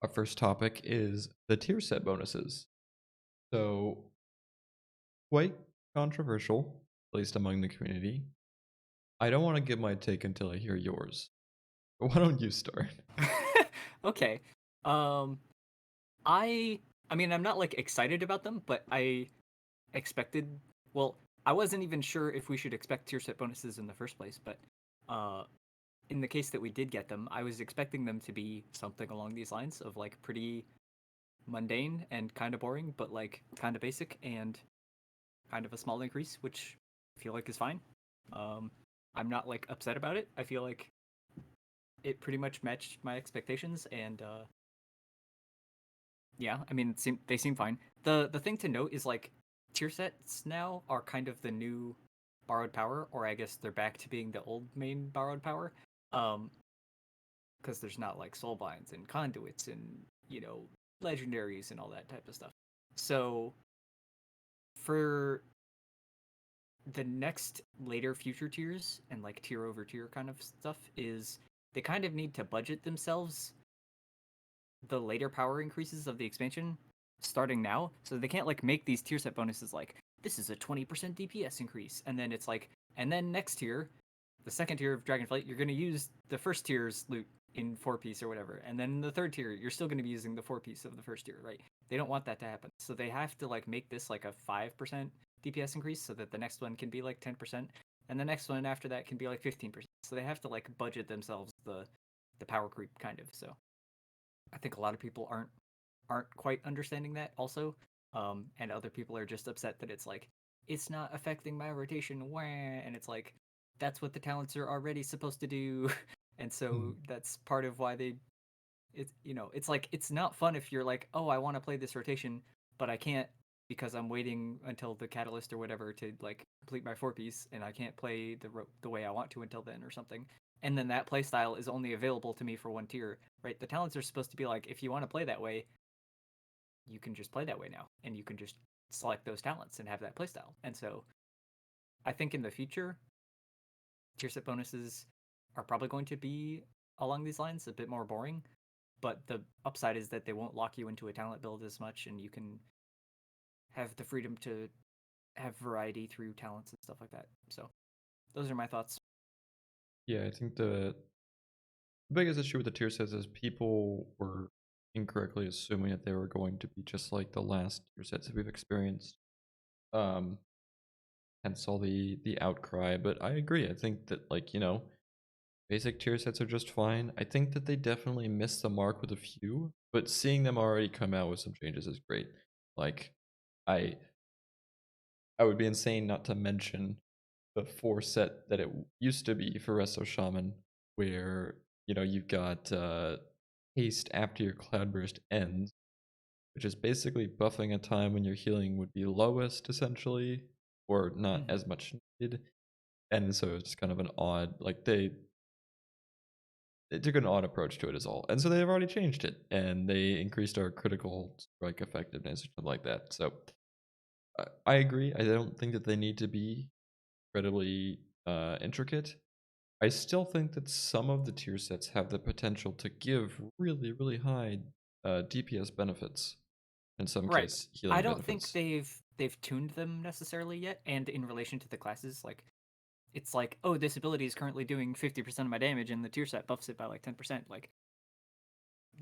our first topic is the tier set bonuses. So, quite controversial, at least among the community. I don't want to give my take until I hear yours. Why don't you start? Okay. Um, I I mean, I'm not like excited about them, but I expected. Well, I wasn't even sure if we should expect tier set bonuses in the first place, but uh, in the case that we did get them, I was expecting them to be something along these lines of like pretty mundane and kind of boring, but like kind of basic and kind of a small increase, which I feel like is fine. Um, I'm not like upset about it. I feel like it pretty much matched my expectations, and yeah, I mean, they seem fine. The thing to note is like tier sets now are kind of the new borrowed power, or I guess they're back to being the old main borrowed power. Um, because there's not like soulbinds and conduits and legendaries and all that type of stuff. So for the next later future tiers and like tier over tier kind of stuff is they kind of need to budget themselves the later power increases of the expansion starting now. So they can't like make these tier set bonuses like this is a 20% DPS increase, and then it's like, and then next tier, the second tier of Dragonflight, you're going to use the first tier's loot in 4 piece or whatever, and then the third tier, you're still going to be using the 4 piece of the first tier, right? They don't want that to happen, so they have to like make this like a 5% DPS increase so that the next one can be like 10%, and the next one after that can be like 15%. So they have to like budget themselves the power creep kind of. So I think a lot of people aren't quite understanding that also, and other people are just upset that it's like it's not affecting my rotation, wah, and it's like that's what the talents are already supposed to do, and so that's part of why they it's like it's not fun if you're like, oh, I want to play this rotation, but I can't because I'm waiting until the catalyst or whatever to like complete my 4 piece, and I can't play the way I want to until then or something. And then that playstyle is only available to me for one tier, right? The talents are supposed to be like, if you want to play that way, you can just play that way now, and you can just select those talents and have that playstyle. And so I think in the future, tier set bonuses are probably going to be along these lines, a bit more boring, but the upside is that they won't lock you into a talent build as much, and you can have the freedom to have variety through talents and stuff like that. So those are my thoughts. Yeah, I think the biggest issue with the tier sets is people were incorrectly assuming that they were going to be just like the last tier sets that we've experienced. Um, Hence all the outcry. But I agree. I think that basic tier sets are just fine. I think that they definitely missed the mark with a few, but seeing them already come out with some changes is great. Like, I I would be insane not to mention the 4 set that it used to be for Resto Shaman, where you've got haste after your Cloudburst ends, which is basically buffing a time when your healing would be lowest, essentially, or not Mm-hmm. as much needed. And so it's kind of an odd, like they took an odd approach to it as all. And so they've already changed it, and they increased our critical strike effectiveness or something like that. So I agree. I don't think that they need to be incredibly intricate. I still think that some of the tier sets have the potential to give really, really high DPS benefits. In some Right. case, I healing don't think benefits. they've tuned them necessarily yet, and in relation to the classes, like it's like, oh, this ability is currently doing 50% of my damage, and the tier set buffs it by like 10%. Like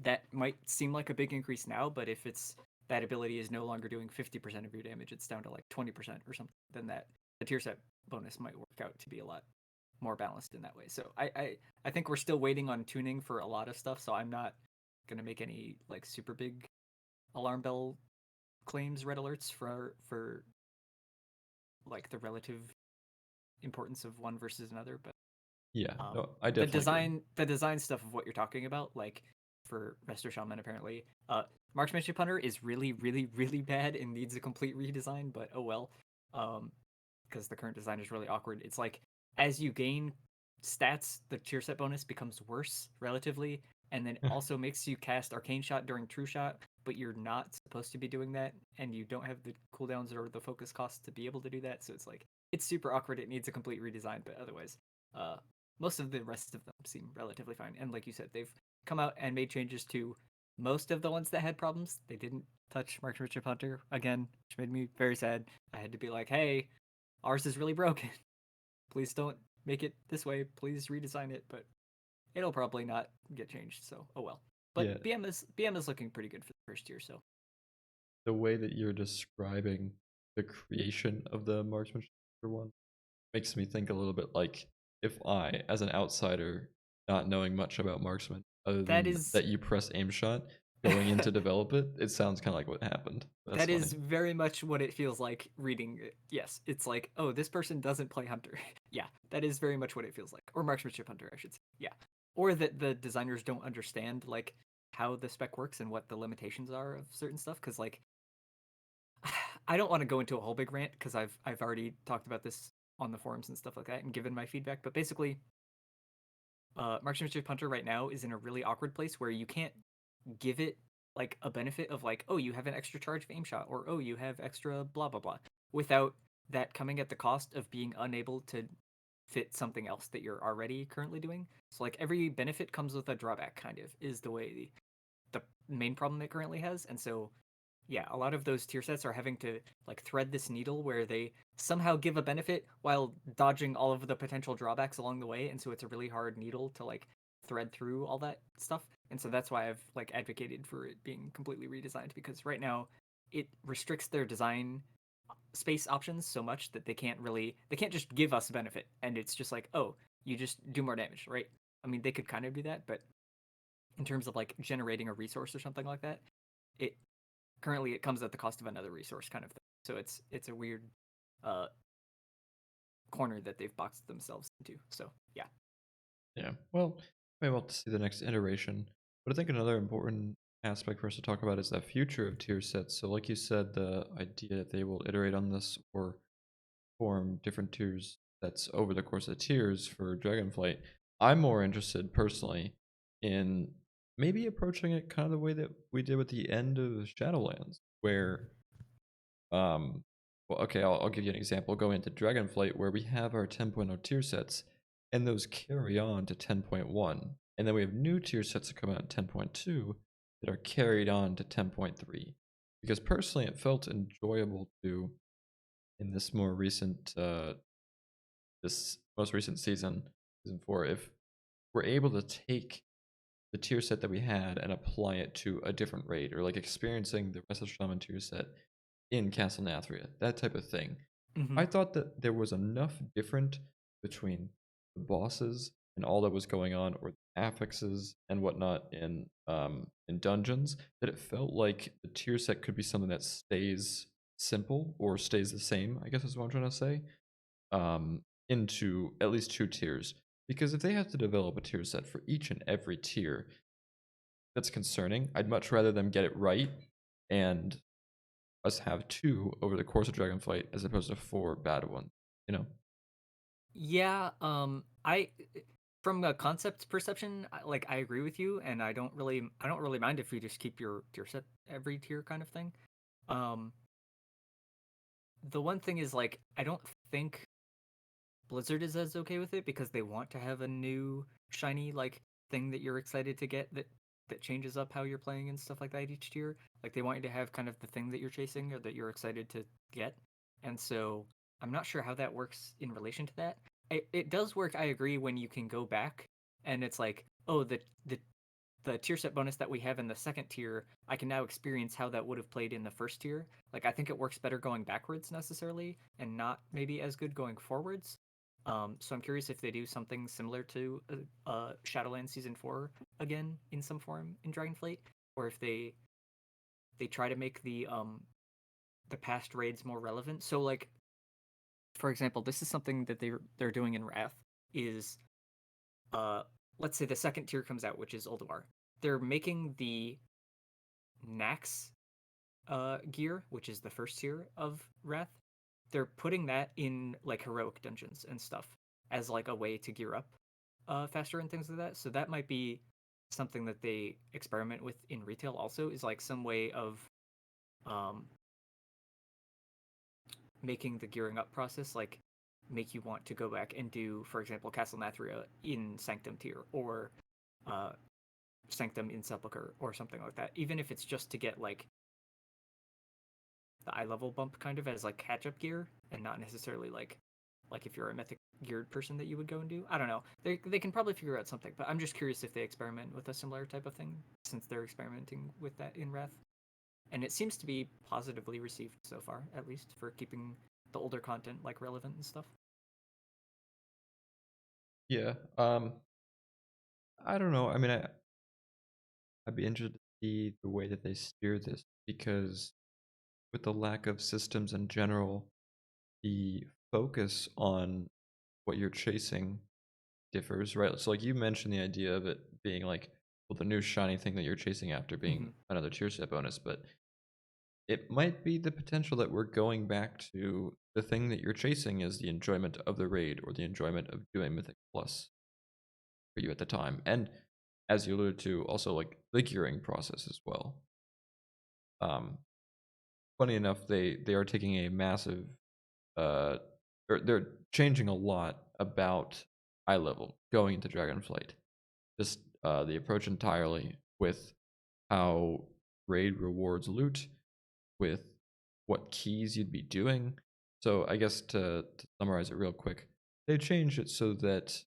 that might seem like a big increase now, but if it's that ability is no longer doing 50% of your damage, it's down to like 20% or something, then that the tier set bonus might work out to be a lot more balanced in that way. So I think we're still waiting on tuning for a lot of stuff, so I'm not gonna make any like super big alarm bell claims, red alerts for like the relative importance of one versus another. But Yeah, um, no, I definitely agree. the design stuff of what you're talking about, like for Resto Shaman, apparently, Marksmanship Hunter is really, really, really bad and needs a complete redesign. But oh well, because the current design is really awkward. It's like as you gain stats, the tier set bonus becomes worse relatively, and then also makes you cast Arcane Shot during True Shot, but you're not supposed to be doing that, and you don't have the cooldowns or the focus cost to be able to do that. So it's like it's super awkward. It needs a complete redesign, but otherwise, uh, most of the rest of them seem relatively fine. And like you said, they've come out and made changes to most of the ones that had problems, they didn't touch Marksmanship Hunter again, which made me very sad. I had to be like, hey, ours is really broken. Please don't make it this way. Please redesign it. But it'll probably not get changed. So oh well. But Yeah, BM is looking pretty good for the first year. So the way that you're describing the creation of the marksmanship one makes me think a little bit like if I, as an outsider, not knowing much about marksman, other that than is that you press aim shot going in to develop it, it sounds kind of like what happened. That's that funny. is very much what it feels like reading it. Yes, it's like, oh, this person doesn't play Hunter. Yeah, that is very much what it feels like. Or Marksmanship Hunter, I should say. Yeah. Or that the designers don't understand like how the spec works and what the limitations are of certain stuff. Cause like I don't want to go into a whole big rant because I've already talked about this on the forums and stuff like that and given my feedback. But basically, Marksmanship Hunter right now is in a really awkward place where you can't give it like a benefit of like, oh, you have an extra charge of aim shot, or oh, you have extra blah blah blah, without that coming at the cost of being unable to fit something else that you're already currently doing. So like every benefit comes with a drawback, kind of is the way the main problem it currently has. And so yeah, a lot of those tier sets are having to like thread this needle where they somehow give a benefit while dodging all of the potential drawbacks along the way, and so it's a really hard needle to like thread through all that stuff. And so that's why I've like advocated for it being completely redesigned, because right now it restricts their design space options so much that they can't just give us a benefit and it's just like, oh, you just do more damage, right? I mean, they could kind of do that, but in terms of like generating a resource or something like that, it currently it comes at the cost of another resource kind of thing. So it's a weird uh corner that they've boxed themselves into. So yeah. Yeah. Well, maybe we'll have to see the next iteration. But I think another important aspect for us to talk about is that future of tier sets. So, like you said, the idea that they will iterate on this or form different tiers that's over the course of tiers for Dragonflight. I'm more interested personally in maybe approaching it kind of the way that we did with the end of Shadowlands, where well, okay, I'll give you an example. Go into Dragonflight where we have our 10.0 tier sets, and those carry on to 10.1, and then we have new tier sets that come out in 10.2 that are carried on to 10.3. Because personally, it felt enjoyable to in this most recent season, season 4, if we're able to take the tier set that we had and apply it to a different raid, or like experiencing the rest of Shaman tier set in Castle Nathria, that type of thing. Mm-hmm. I thought that there was enough different between the bosses and all that was going on, or the affixes and whatnot in dungeons, that it felt like the tier set could be something that stays simple or stays the same, I guess is what I'm trying to say, into at least two tiers. Because if they have to develop a tier set for each and every tier, that's concerning. I'd much rather them get it right and us have two over the course of Dragonflight as opposed to four bad ones. You know? Yeah, I from a concept perception, like I agree with you, and I don't really mind if you just keep your tier set every tier kind of thing. Um, the one thing is like I don't think Blizzard is as okay with it because they want to have a new shiny like thing that you're excited to get that changes up how you're playing and stuff like that each tier. Like they want you to have kind of the thing that you're chasing or that you're excited to get. And so I'm not sure how that works in relation to that. It does work, I agree, when you can go back and it's like, oh, the tier set bonus that we have in the second tier, I can now experience how that would have played in the first tier. Like I think it works better going backwards necessarily, and not maybe as good going forwards. So I'm curious if they do something similar to Shadowlands Season 4 again in some form in Dragonflight, or if they try to make the past raids more relevant. So like for example, this is something that they're doing in Wrath is uh let's say the second tier comes out, which is Ulduar. They're making the Nax gear, which is the first tier of Wrath. They're putting that in like heroic dungeons and stuff as like a way to gear up faster and things like that. So that might be something that they experiment with in retail also, is like some way of um, making the gearing up process like make you want to go back and do, for example, Castle Nathria in Sanctum tier, or uh, Sanctum in Sepulcher or something like that. Even if it's just to get like the eye level bump kind of as like catch up gear and not necessarily like if you're a mythic geared person that you would go and do. I don't know. They can probably figure out something, but I'm just curious if they experiment with a similar type of thing since they're experimenting with that in Wrath. And it seems to be positively received so far, at least for keeping the older content like relevant and stuff. Yeah. I don't know. I mean, I'd be interested to see the way that they steer this because with the lack of systems in general, the focus on what you're chasing differs, right? So, like you mentioned, the idea of it being like, well, the new shiny thing that you're chasing after being Mm-hmm. another tier set bonus, but it might be the potential that we're going back to the thing that you're chasing is the enjoyment of the raid or the enjoyment of doing Mythic Plus for you at the time. And as you alluded to, also like the gearing process as well. Um, Funny enough, they are taking a massive uh or they're changing a lot about eye level going into Dragonflight. Just the approach entirely with how raid rewards loot, with what keys you'd be doing. So I guess to summarize it real quick, they changed it so that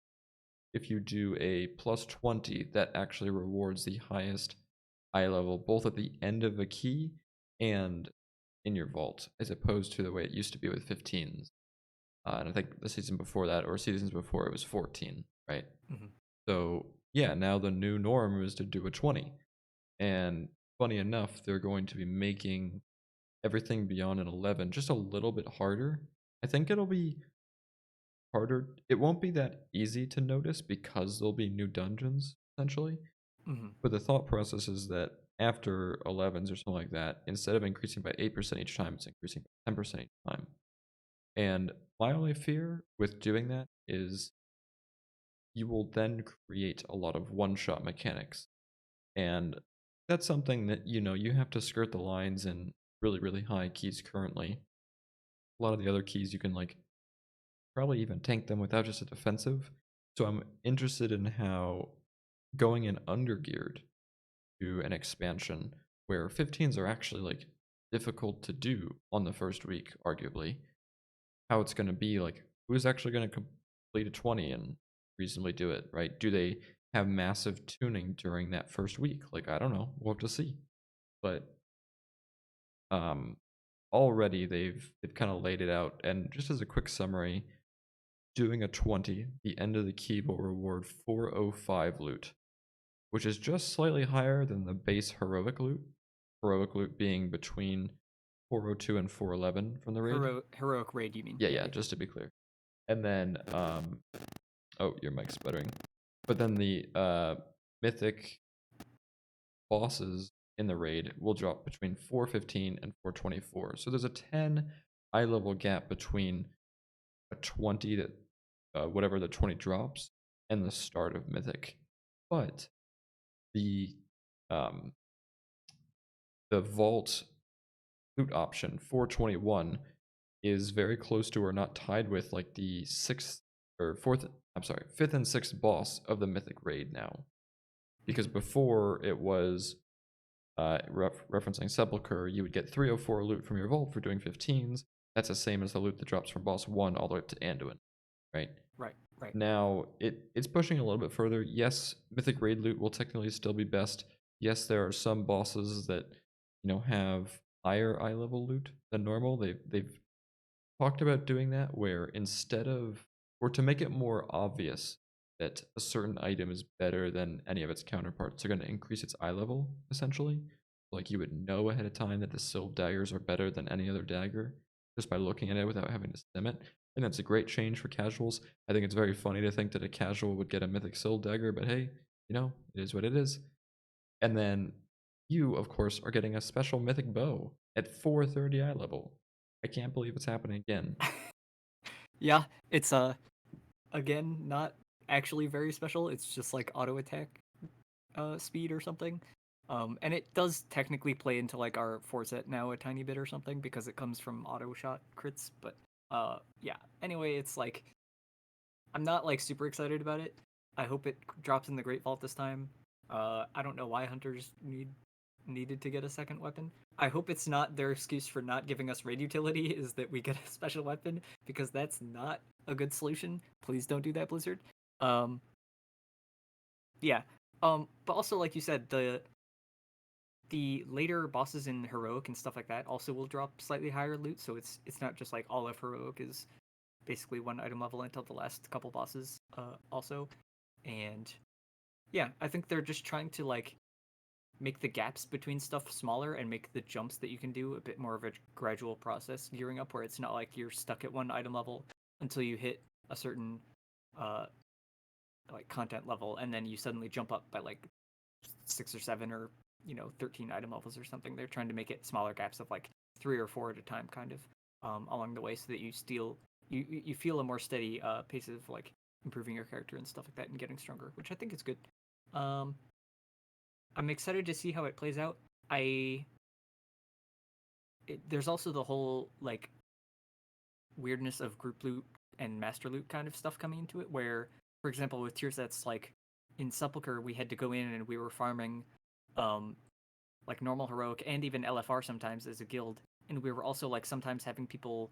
if you do a plus 20, that actually rewards the highest eye level, both at the end of a key and in your vault, as opposed to the way it used to be with 15s. And I think the season before that, or seasons before, it was 14, right? Mm-hmm. So yeah, now the new norm is to do a 20. And funny enough, they're going to be making everything beyond an 11 just a little bit harder. I think it'll be harder. It won't be that easy to notice because there'll be new dungeons, essentially. Mm-hmm. But the thought process is that after 11s or something like that, instead of increasing by 8% each time, it's increasing by 10% each time. And my only fear with doing that is you will then create a lot of one-shot mechanics. And that's something that, you have to skirt the lines in really, really high keys currently. A lot of the other keys you can like probably even tank them without just a defensive. So I'm interested in how going in undergeared to an expansion where 15s are actually like difficult to do on the first week, arguably, how it's going to be like who's actually going to complete a 20 and reasonably do it, right? Do they have massive tuning during that first week? Like, I don't know. We'll have to see. But um already they've kind of laid it out. And just as a quick summary, doing a 20, the end of the key will reward 405 loot, which is just slightly higher than the base heroic loot. Heroic loot being between 402 and 411 from the raid. Heroic raid, you mean? Yeah, Yeah, yeah, yeah. just to be clear. And then oh, your mic's sputtering. But then the mythic bosses in the raid will drop between 415 and 424. So there's a 10 eye level gap between a 20 that whatever the 20 drops and the start of mythic. But the um the vault loot option 421 is very close to or not tied with like the sixth or fourth, I'm sorry, fifth and sixth boss of the mythic raid now. Because Mm-hmm. before it was referencing Sepulcher, you would get 304 loot from your vault for doing 15s. That's the same as the loot that drops from boss 1 all the way up to Anduin, right? Right, right. Now, it's pushing a little bit further. Yes, Mythic Raid loot will technically still be best. Yes, there are some bosses that, have higher eye level loot than normal. They've talked about doing that where instead of, or to make it more obvious that a certain item is better than any of its counterparts, they're going to increase its eye level, essentially. Like you would know ahead of time that the Sylve daggers are better than any other dagger just by looking at it without having to sim it. And that's a great change for casuals. I think it's very funny to think that a casual would get a mythic Sylve dagger, but hey, it is what it is. And then you, of course, are getting a special mythic bow at 430 eye level. I can't believe it's happening again. Yeah, it's again not actually very special. It's just like auto attack speed or something. And it does technically play into like our Forset now a tiny bit or something because it comes from auto shot crits, but yeah. Anyway, it's like I'm not like super excited about it. I hope it drops in the Great Vault this time. I don't know why hunters needed to get a second weapon. I hope it's not their excuse for not giving us raid utility is that we get a special weapon, because that's not a good solution. Please don't do that, Blizzard. Um, yeah. But also, like you said, the later bosses in heroic and stuff like that also will drop slightly higher loot, so it's not just like all of heroic is basically one item level until the last couple bosses also. And yeah, I think they're just trying to like make the gaps between stuff smaller and make the jumps that you can do a bit more of a gradual process gearing up, where it's not like you're stuck at one item level until you hit a certain uh like content level, and then you suddenly jump up by like 6 or 7 or 13 item levels or something. They're trying to make it smaller gaps of like 3 or 4 at a time, kind of along the way, so that you feel a more steady pace of like improving your character and stuff like that and getting stronger, which I think is good. Um, I'm excited to see how it plays out. I there's also the whole like weirdness of group loot and master loot kind of stuff coming into it, where, for example, with tier sets like in Sepulcher, we had to go in and we were farming um like normal heroic and even LFR sometimes as a guild, and we were also like sometimes having people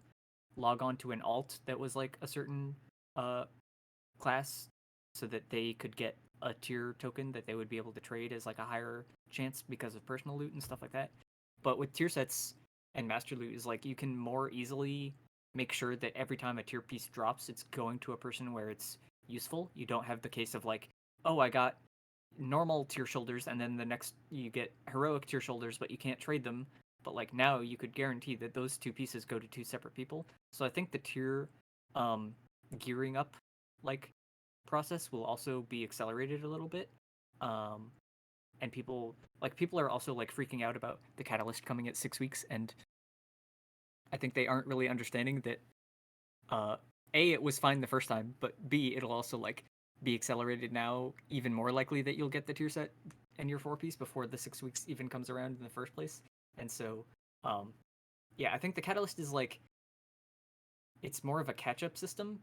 log on to an alt that was like a certain uh class, so that they could get a tier token that they would be able to trade as like a higher chance because of personal loot and stuff like that. But with tier sets and master loot is like you can more easily make sure that every time a tier piece drops, it's going to a person where it's useful. You don't have the case of like, oh, I got normal tier shoulders, and then the next you get heroic tier shoulders, but you can't trade them. But like now, you could guarantee that those two pieces go to two separate people. So I think the tier um, gearing up like process will also be accelerated a little bit. Um, and people are also like freaking out about the catalyst coming at 6 weeks, and I think they aren't really understanding that uh, a it was fine the first time, but b it'll also like be accelerated now, even more likely that you'll get the tier set and your 4 piece before the 6 weeks even comes around in the first place. And so um, yeah, I think the catalyst is like it's more of a catch up system,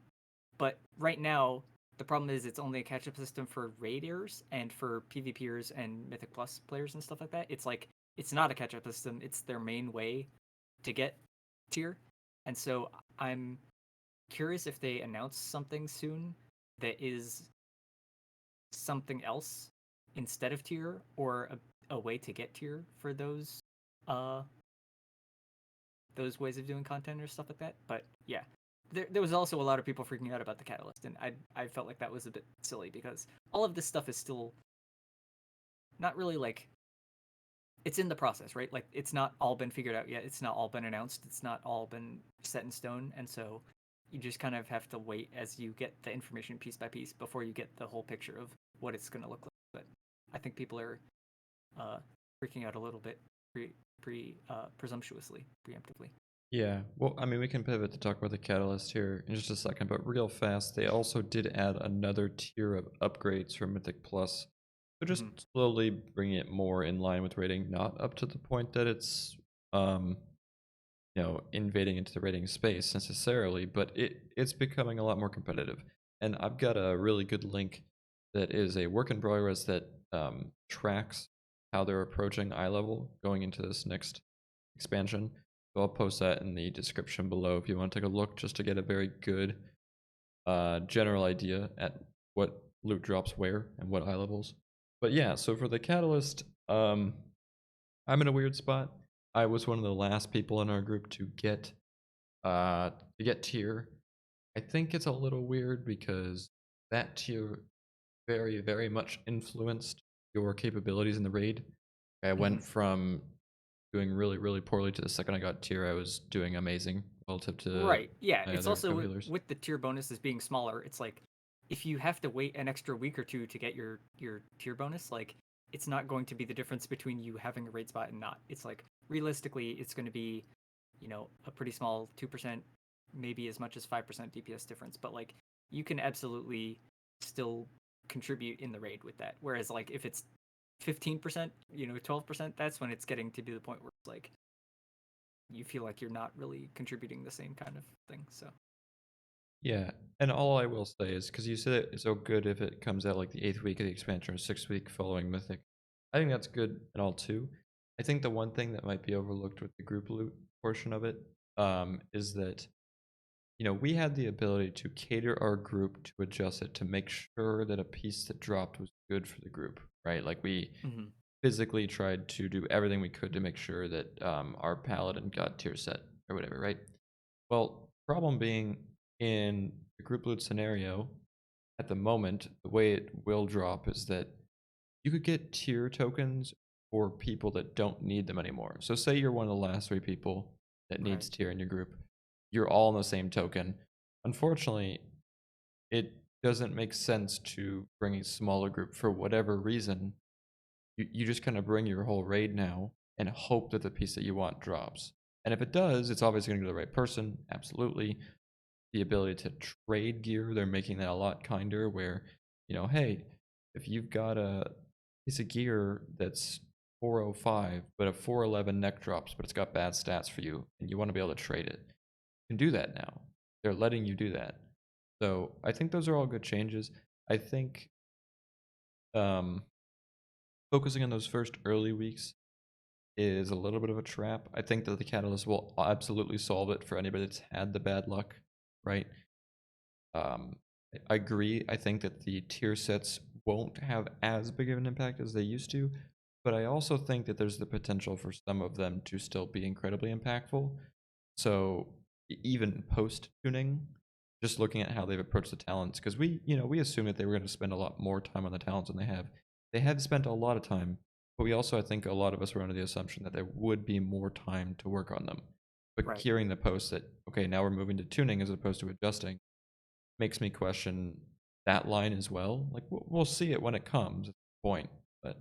but right now the problem is it's only a catch up system for raiders and for PvPers and Mythic Plus players and stuff like that. It's like it's not a catch up system; it's their main way to get tier. And so I'm curious if they announce something soon that is something else instead of tier, or a way to get tier for uh those ways of doing content or stuff like that. But yeah, there was also a lot of people freaking out about the catalyst, and I felt like that was a bit silly, because all of this stuff is still not really like it's in the process, right? Like it's not all been figured out yet. It's not all been announced. It's not all been set in stone, and so you just kind of have to wait as you get the information piece by piece before you get the whole picture of what it's going to look like. But I think people are uh, freaking out a little bit presumptuously, preemptively. Yeah, well, I mean, we can pivot to talk about the catalyst here in just a second, but real fast, they also did add another tier of upgrades for Mythic Plus. So just Mm-hmm. slowly bring it more in line with rating, not up to the point that it's, um, invading into the rating space necessarily, but it's becoming a lot more competitive. And I've got a really good link that is a work in progress that tracks how they're approaching eye level going into this next expansion. So I'll post that in the description below if you want to take a look, just to get a very good general idea at what loot drops where and what eye levels. But yeah, so for the catalyst, I'm in a weird spot. I was one of the last people in our group to get tier. I think it's a little weird because that tier very, very much influenced your capabilities in the raid. I Mm-hmm. went from doing really, really poorly to the second I got tier, I was doing amazing relative to Right. Yeah. my It's other also co-healers. with the tier bonuses being smaller. It's like if you have to wait an extra week or two to get your tier bonus, like it's not going to be the difference between you having a raid spot and not. It's like realistically, it's going to be, a pretty small 2%, maybe as much as 5% DPS difference. But like you can absolutely still contribute in the raid with that. Whereas like if it's 15%, 12%, that's when it's getting to be the point where it's like you feel like you're not really contributing the same kind of thing. So Yeah, and all I will say is because you said it's so good if it comes out like the 8th week of the expansion or 6th week following Mythic. I think that's good and all too. I think the one thing that might be overlooked with the group loot portion of it, is that, we had the ability to cater our group to adjust it to make sure that a piece that dropped was good for the group, right? Like we Hmm. physically tried to do everything we could to make sure that our paladin got tier set or whatever, right? Well, problem being in the group loot scenario, at the moment, the way it will drop is that you could get tier tokens for people that don't need them anymore. So say you're one of the last three people that Right. needs tier in your group. You're all on the same token. Unfortunately, it doesn't make sense to bring a smaller group for whatever reason. You just kind of bring your whole raid now and hope that the piece that you want drops. And if it does, it's obviously going to go to the right person. Absolutely. The ability to trade gear, they're making that a lot kinder where, hey, if you've got a piece of gear that's 405 but a 411 neck drops but it's got bad stats for you and you want to be able to trade it, you can do that now. They're letting you do that. So I think those are all good changes. I think um, focusing on those first early weeks is a little bit of a trap. I think that the catalyst will absolutely solve it for anybody that's had the bad luck, right? Um, I agree. I think that the tier sets won't have as big of an impact as they used to, but I also think that there's the potential for some of them to still be incredibly impactful. So even post tuning, just looking at how they've approached the talents, because we assumed that they were going to spend a lot more time on the talents than they have. They have spent a lot of time, but we also, I think, a lot of us were under the assumption that there would be more time to work on them. But Right. hearing the post that okay, now we're moving to tuning as opposed to adjusting makes me question that line as well. Like we'll see it when it comes at the point, but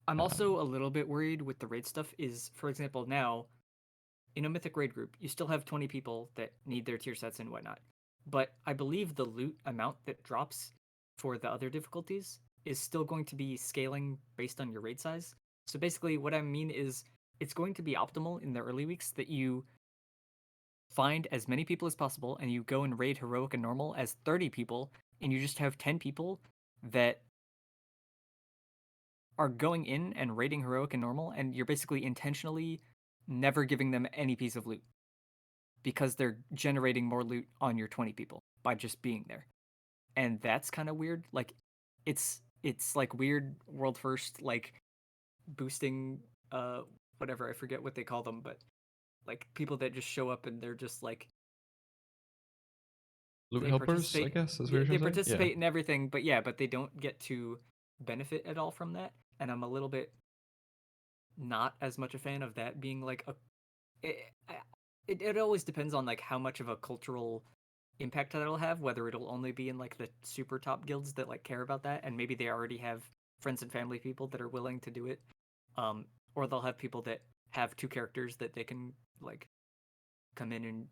I'm um, also a little bit worried with the raid stuff. Is, for example, now in a mythic raid group, you still have 20 people that need their tier sets and whatnot. But I believe the loot amount that drops for the other difficulties is still going to be scaling based on your raid size. So basically, what I mean is it's going to be optimal in the early weeks that you find as many people as possible and you go and raid heroic and normal as 30 people, and you just have 10 people that are going in and raiding heroic and normal, and you're basically intentionally never giving them any piece of loot because they're generating more loot on your 20 people by just being there. And that's kind of weird. Like it's like weird world first like boosting whatever, I forget what they call them, but like people that just show up and they're just like loot they helpers, I participate guess, is what yeah, you're they trying to say. Yeah, participate in everything, but yeah, but they don't get to benefit at all from that. And I'm a little bit not as much a fan of that being like a it, it always depends on like how much of a cultural impact that'll have, whether it'll only be in like the super top guilds that like care about that and maybe they already have friends and family people that are willing to do it, um or they'll have people that have two characters that they can like come in and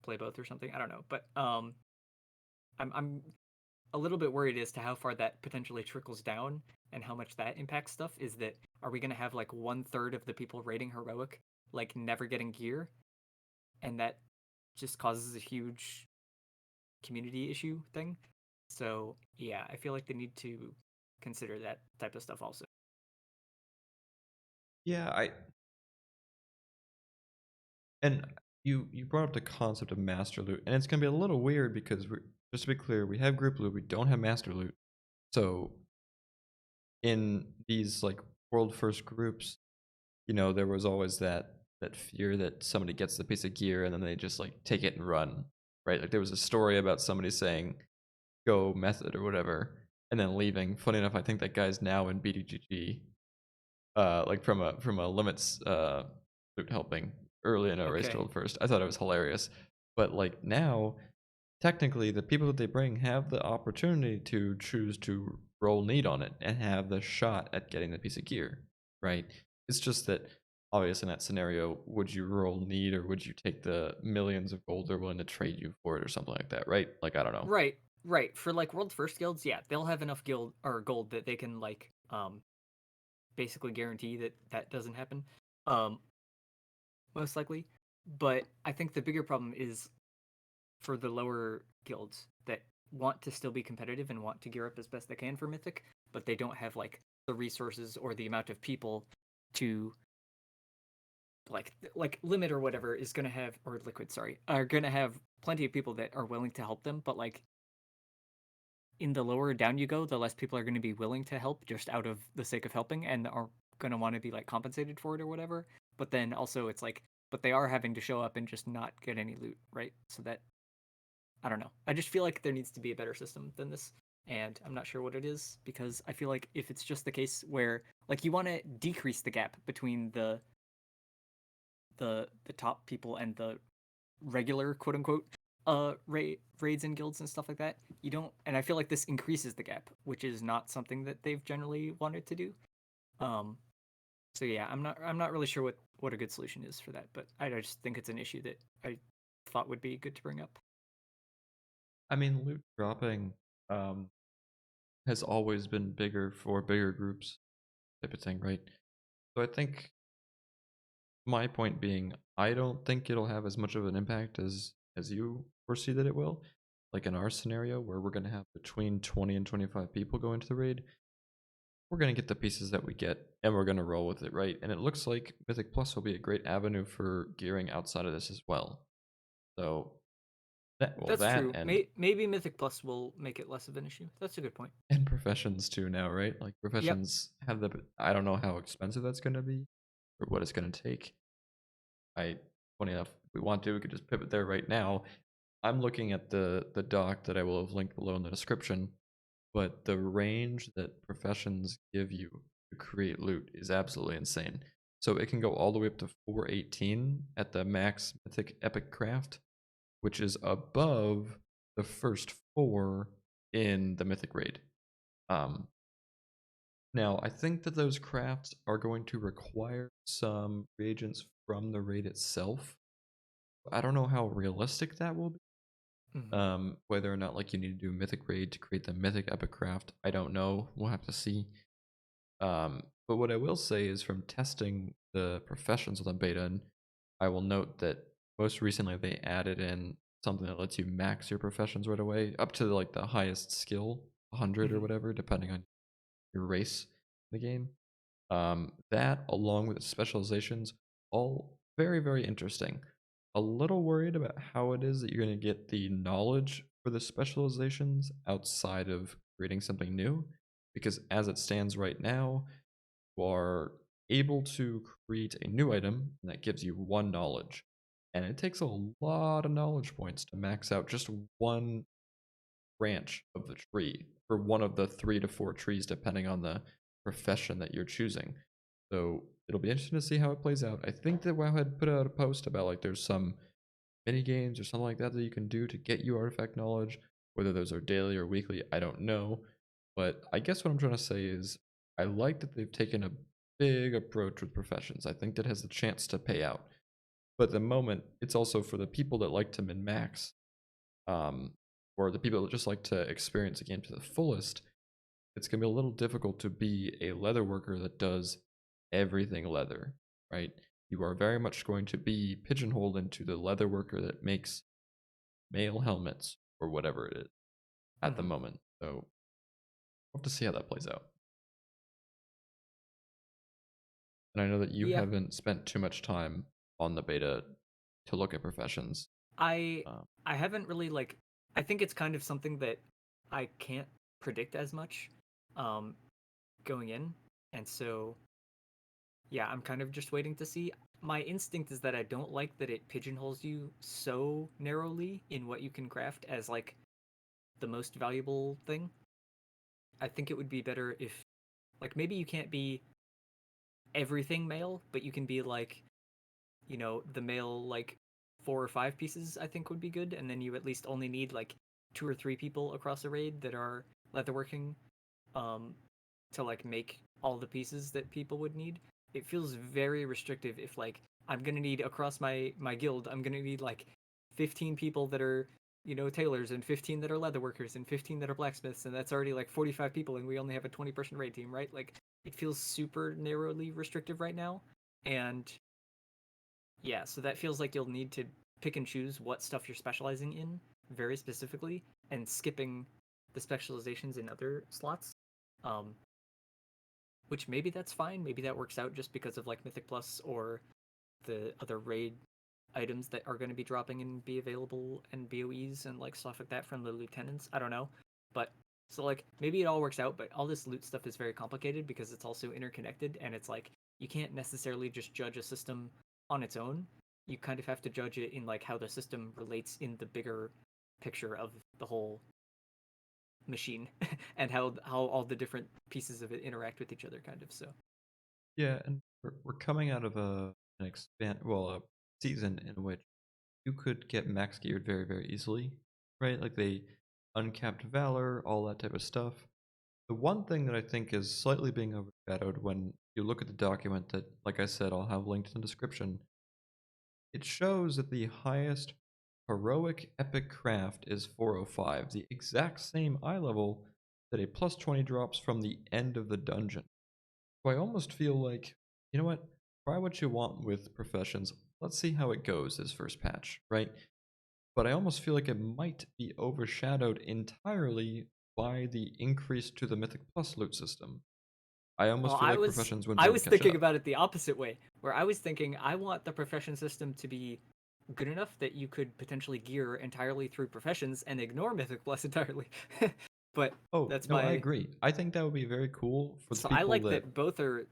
play both or something. I don't know, but I'm a little bit worried as to how far that potentially trickles down and how much that impacts stuff. Is that, are we going to have like 1/3 of the people rating heroic like never getting gear, and that just causes a huge community issue thing? So yeah, I feel like they need to consider that type of stuff also. yeah. I and you brought up the concept of master loot, and it's gonna be a little weird because just to be clear, we have group loot, we don't have master loot. So in these like world first groups, there was always that fear that somebody gets the piece of gear and then they just like take it and run, right? Like there was a story about somebody saying go method or whatever and then leaving. Funny enough, I think that guy's now in BDGG, like from a limits loot helping early in a race to Okay. world first. I thought it was hilarious, but like now technically the people that they bring have the opportunity to choose to roll need on it and have the shot at getting the piece of gear, right? It's just that obviously in that scenario, would you roll need or would you take the millions of gold they're willing to trade you for it or something like that, right? Like I don't know. Right, right. For like world first guilds, yeah, they'll have enough guild or gold that they can like basically guarantee that that doesn't happen. Um most likely. But I think the bigger problem is for the lower guilds that want to still be competitive and want to gear up as best they can for Mythic, but they don't have like the resources or the amount of people to like Limit or whatever is gonna have, or Liquid, sorry, are gonna have plenty of people that are willing to help them, but like in the lower down you go, the less people are going to be willing to help just out of the sake of helping and are going to want to be like compensated for it or whatever. But then also it's like, but they are having to show up and just not get any loot, right? So that, I don't know. I just feel like there needs to be a better system than this. And I'm not sure what it is because I feel like if it's just the case where like you want to decrease the gap between the top people and the regular quote unquote raids and guilds and stuff like that, you don't, and I feel like this increases the gap, which is not something that they've generally wanted to do. um so yeah, I'm not really sure what a good solution is for that, but I just think it's an issue that I thought would be good to bring up. I mean, loot dropping um, has always been bigger for bigger groups type of thing, right? So I think my point being, I don't think it'll have as much of an impact as you foresee that it will. Like in our scenario, where we're gonna have between 20 and 25 people go into the raid, we're gonna get the pieces that we get, and we're gonna roll with it, right? And it looks like Mythic Plus will be a great avenue for gearing outside of this as well. So That's that true. Maybe Mythic Plus will make it less of an issue. That's a good point. and professions too now, right? Like Yep. professions have the, I don't know how expensive that's gonna be or what it's gonna take. Funny enough, if we want to, we could just pivot there right now. I'm looking at the doc that I will have linked below in the description, but the range that professions give you to create loot is absolutely insane. So it can go all the way up to 418 at the max mythic epic craft, which is above the first four in the mythic raid. Um, Now, I think that those crafts are going to require some reagents from the raid itself. I don't know how realistic that will be. Hmm. Whether or not like you need to do mythic raid to create the mythic epic craft, I don't know. We'll have to see. But what I will say is from testing the professions on the beta, and I will note that most recently they added in something that lets you max your professions right away up to like the highest skill, 100 or Hmm. whatever, depending on your race in the game. That, along with its specializations, all very, very interesting. A little worried about how it is that you're going to get the knowledge for the specializations outside of creating something new, because as it stands right now, you are able to create a new item that gives you one knowledge. And it takes a lot of knowledge points to max out just one branch of the tree for one of the 3 to 4 trees, depending on the profession that you're choosing. So it'll be interesting to see how it plays out. I think that WoW had put out a post about like there's some mini games or something like that that you can do to get you artifact knowledge. Whether those are daily or weekly, I don't know. But I guess what I'm trying to say is I like that they've taken a big approach with professions. I think that has the chance to pay out. But at the moment, it's also for the people that like to min max, um, or the people that just like to experience a game to the fullest. It's going to be a little difficult to be a leather worker that does everything leather, right? You are very much going to be pigeonholed into the leather worker that makes mail helmets or whatever it is at the Hmm. moment. So we'll have to see how that plays out. And I know that you Yeah. haven't spent too much time on the beta to look at professions. I Um, I haven't really like, I think it's kind of something that I can't predict as much um going in. And so yeah, I'm kind of just waiting to see. My instinct is that I don't like that it pigeonholes you so narrowly in what you can craft as like the most valuable thing. I think it would be better if like maybe you can't be everything male, but you can be like, the male like 4 or 5 pieces, I think would be good, and then you at least only need like 2 or 3 people across a raid that are leatherworking, um, to like make all the pieces that people would need. It feels very restrictive if like I'm gonna need across my guild, I'm gonna need like 15 people that are tailors and 15 that are leatherworkers and 15 that are blacksmiths, and that's already like 45 people, and we only have a 20-person raid team, right? Like it feels super narrowly restrictive right now, and yeah, so that feels like you'll need to pick and choose what stuff you're specializing in very specifically and skipping the specializations in other slots. Um, which maybe that's fine. Maybe that works out just because of like Mythic Plus or the other raid items that are going to be dropping and be available and BOEs and like stuff like that from the lieutenants. I don't know. But so like maybe it all works out, but all this loot stuff is very complicated because it's also interconnected and it's like you can't necessarily just judge a system on its own. You kind of have to judge it in like how the system relates in the bigger picture of the whole machine and how all the different pieces of it interact with each other kind of. So Yeah, and we're coming out of a season in which you could get max geared very, very easily, right? Like they uncapped valor, all that type of stuff. The one thing that I think is slightly being overshadowed when you look at the document that, like I said, I'll have linked in the description, it shows that the highest heroic epic craft is 405, the exact same eye level that a plus 20 drops from the end of the dungeon. So I almost feel like, you know what? Try what you want with professions. Let's see how it goes this first patch, right? But I almost feel like it might be overshadowed entirely by the increase to the Mythic Plus loot system. I well, almost feel I like was professions wouldn't be I able was to catch thinking up. about it the opposite way, where I was thinking I want the profession system to be good enough that you could potentially gear entirely through professions and ignore Mythic Plus entirely. But Oh, that's no, I my agree. I think that would be very cool for the so I people like that. that both are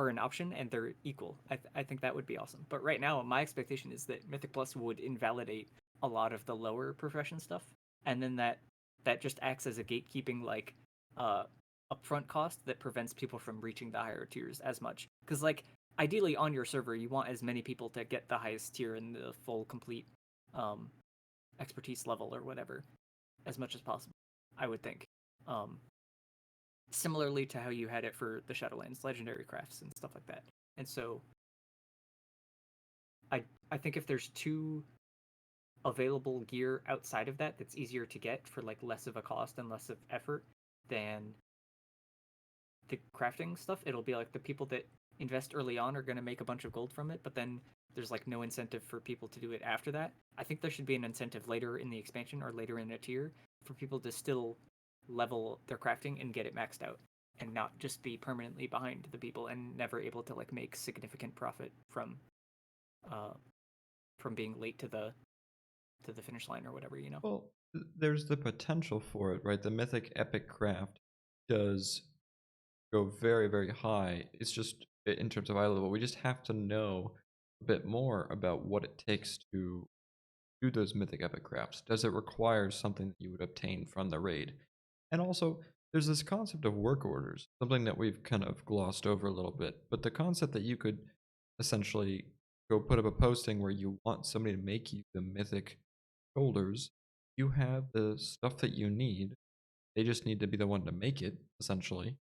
an option and they're equal. I think that would be awesome. But right now, my expectation is that Mythic Plus would invalidate a lot of the lower profession stuff, and then that just acts as a gatekeeping like uh upfront cost that prevents people from reaching the higher tiers as much. Because like ideally on your server, you want as many people to get the highest tier and the full complete um expertise level or whatever as much as possible. I would think. Um, Similarly to how you had it for the Shadowlands legendary crafts and stuff like that. And so I I think if there's two available gear outside of that that's easier to get for like less of a cost and less of effort than the crafting stuff, it'll be like the people that invest early on are going to make a bunch of gold from it, but then there's like no incentive for people to do it after that. I think there should be an incentive later in the expansion or later in a tier for people to still level their crafting and get it maxed out and not just be permanently behind the people and never able to like make significant profit uh from being late to the finish line or whatever, you know. Well, there's the potential for it, right? The Mythic Epic craft does go very, very high. It's just in terms of eye level, we just have to know a bit more about what it takes to do those mythic epic crafts. Does it require something that you would obtain from the raid? And also, there's this concept of work orders, something that we've kind of glossed over a little bit. But the concept that you could essentially go put up a posting where you want somebody to make you the mythic shoulders, you have the stuff that you need. They just need to be the one to make it, essentially.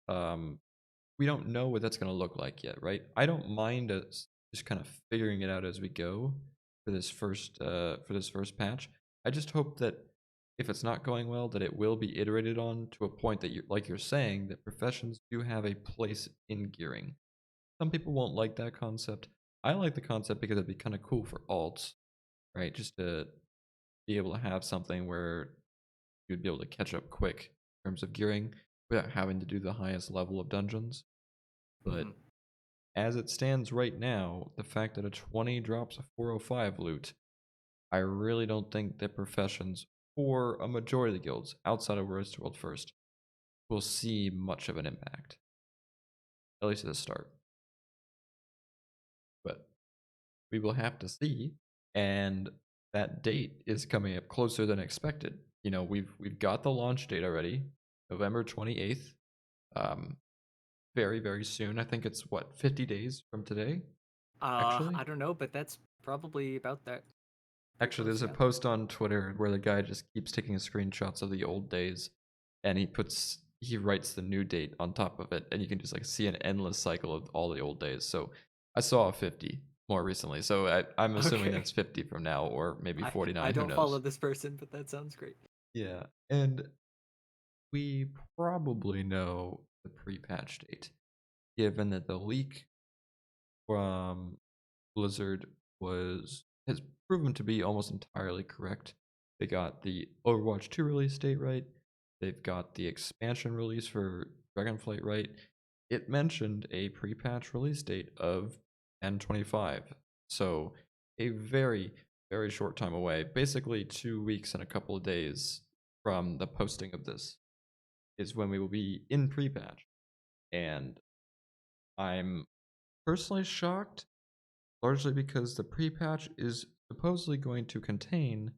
Um, we don't know what that's going to look like yet, right? I don't mind us just kind of figuring it out as we go for this first patch. I just hope that if it's not going well, that it will be iterated on to a point that you like you're saying that professions do have a place in gearing. Some people won't like that concept. I like the concept because it'd be kind of cool for alts, right? Just to be able to have something where you'd be able to catch up quick in terms of gearing without having to do the highest level of dungeons. But Mm-hmm. as it stands right now, the fact that a 20 drops a 405 loot, I really don't think that professions or a majority of the guilds outside of Worst World First will see much of an impact, at least at the start. But we will have to see, and that date is coming up closer than expected. You know, we've got the launch date already, November 28th. Um, very very soon. I think it's what 50 days from today, actually. I don't know, but that's probably about that. Pretty Actually, close, there's a yeah. post on Twitter where the guy just keeps taking screenshots of the old days, and he writes the new date on top of it, and you can just like see an endless cycle of all the old days. So I saw a 50 more recently, so I'm assuming Okay. that's 50 from now, or maybe I 49. Who don't follow knows? this person, but that sounds great. Yeah, and we probably know the pre-patch date, given that the leak from Blizzard was has proven to be almost entirely correct. They got the Overwatch 2 release date right. They've got the expansion release for Dragonflight right. It mentioned a pre-patch release date of 10/25. So a very, very short time away, basically 2 weeks and a couple of days from the posting of this is when we will be in pre-patch. And I'm personally shocked, largely because the pre-patch is supposedly going to contain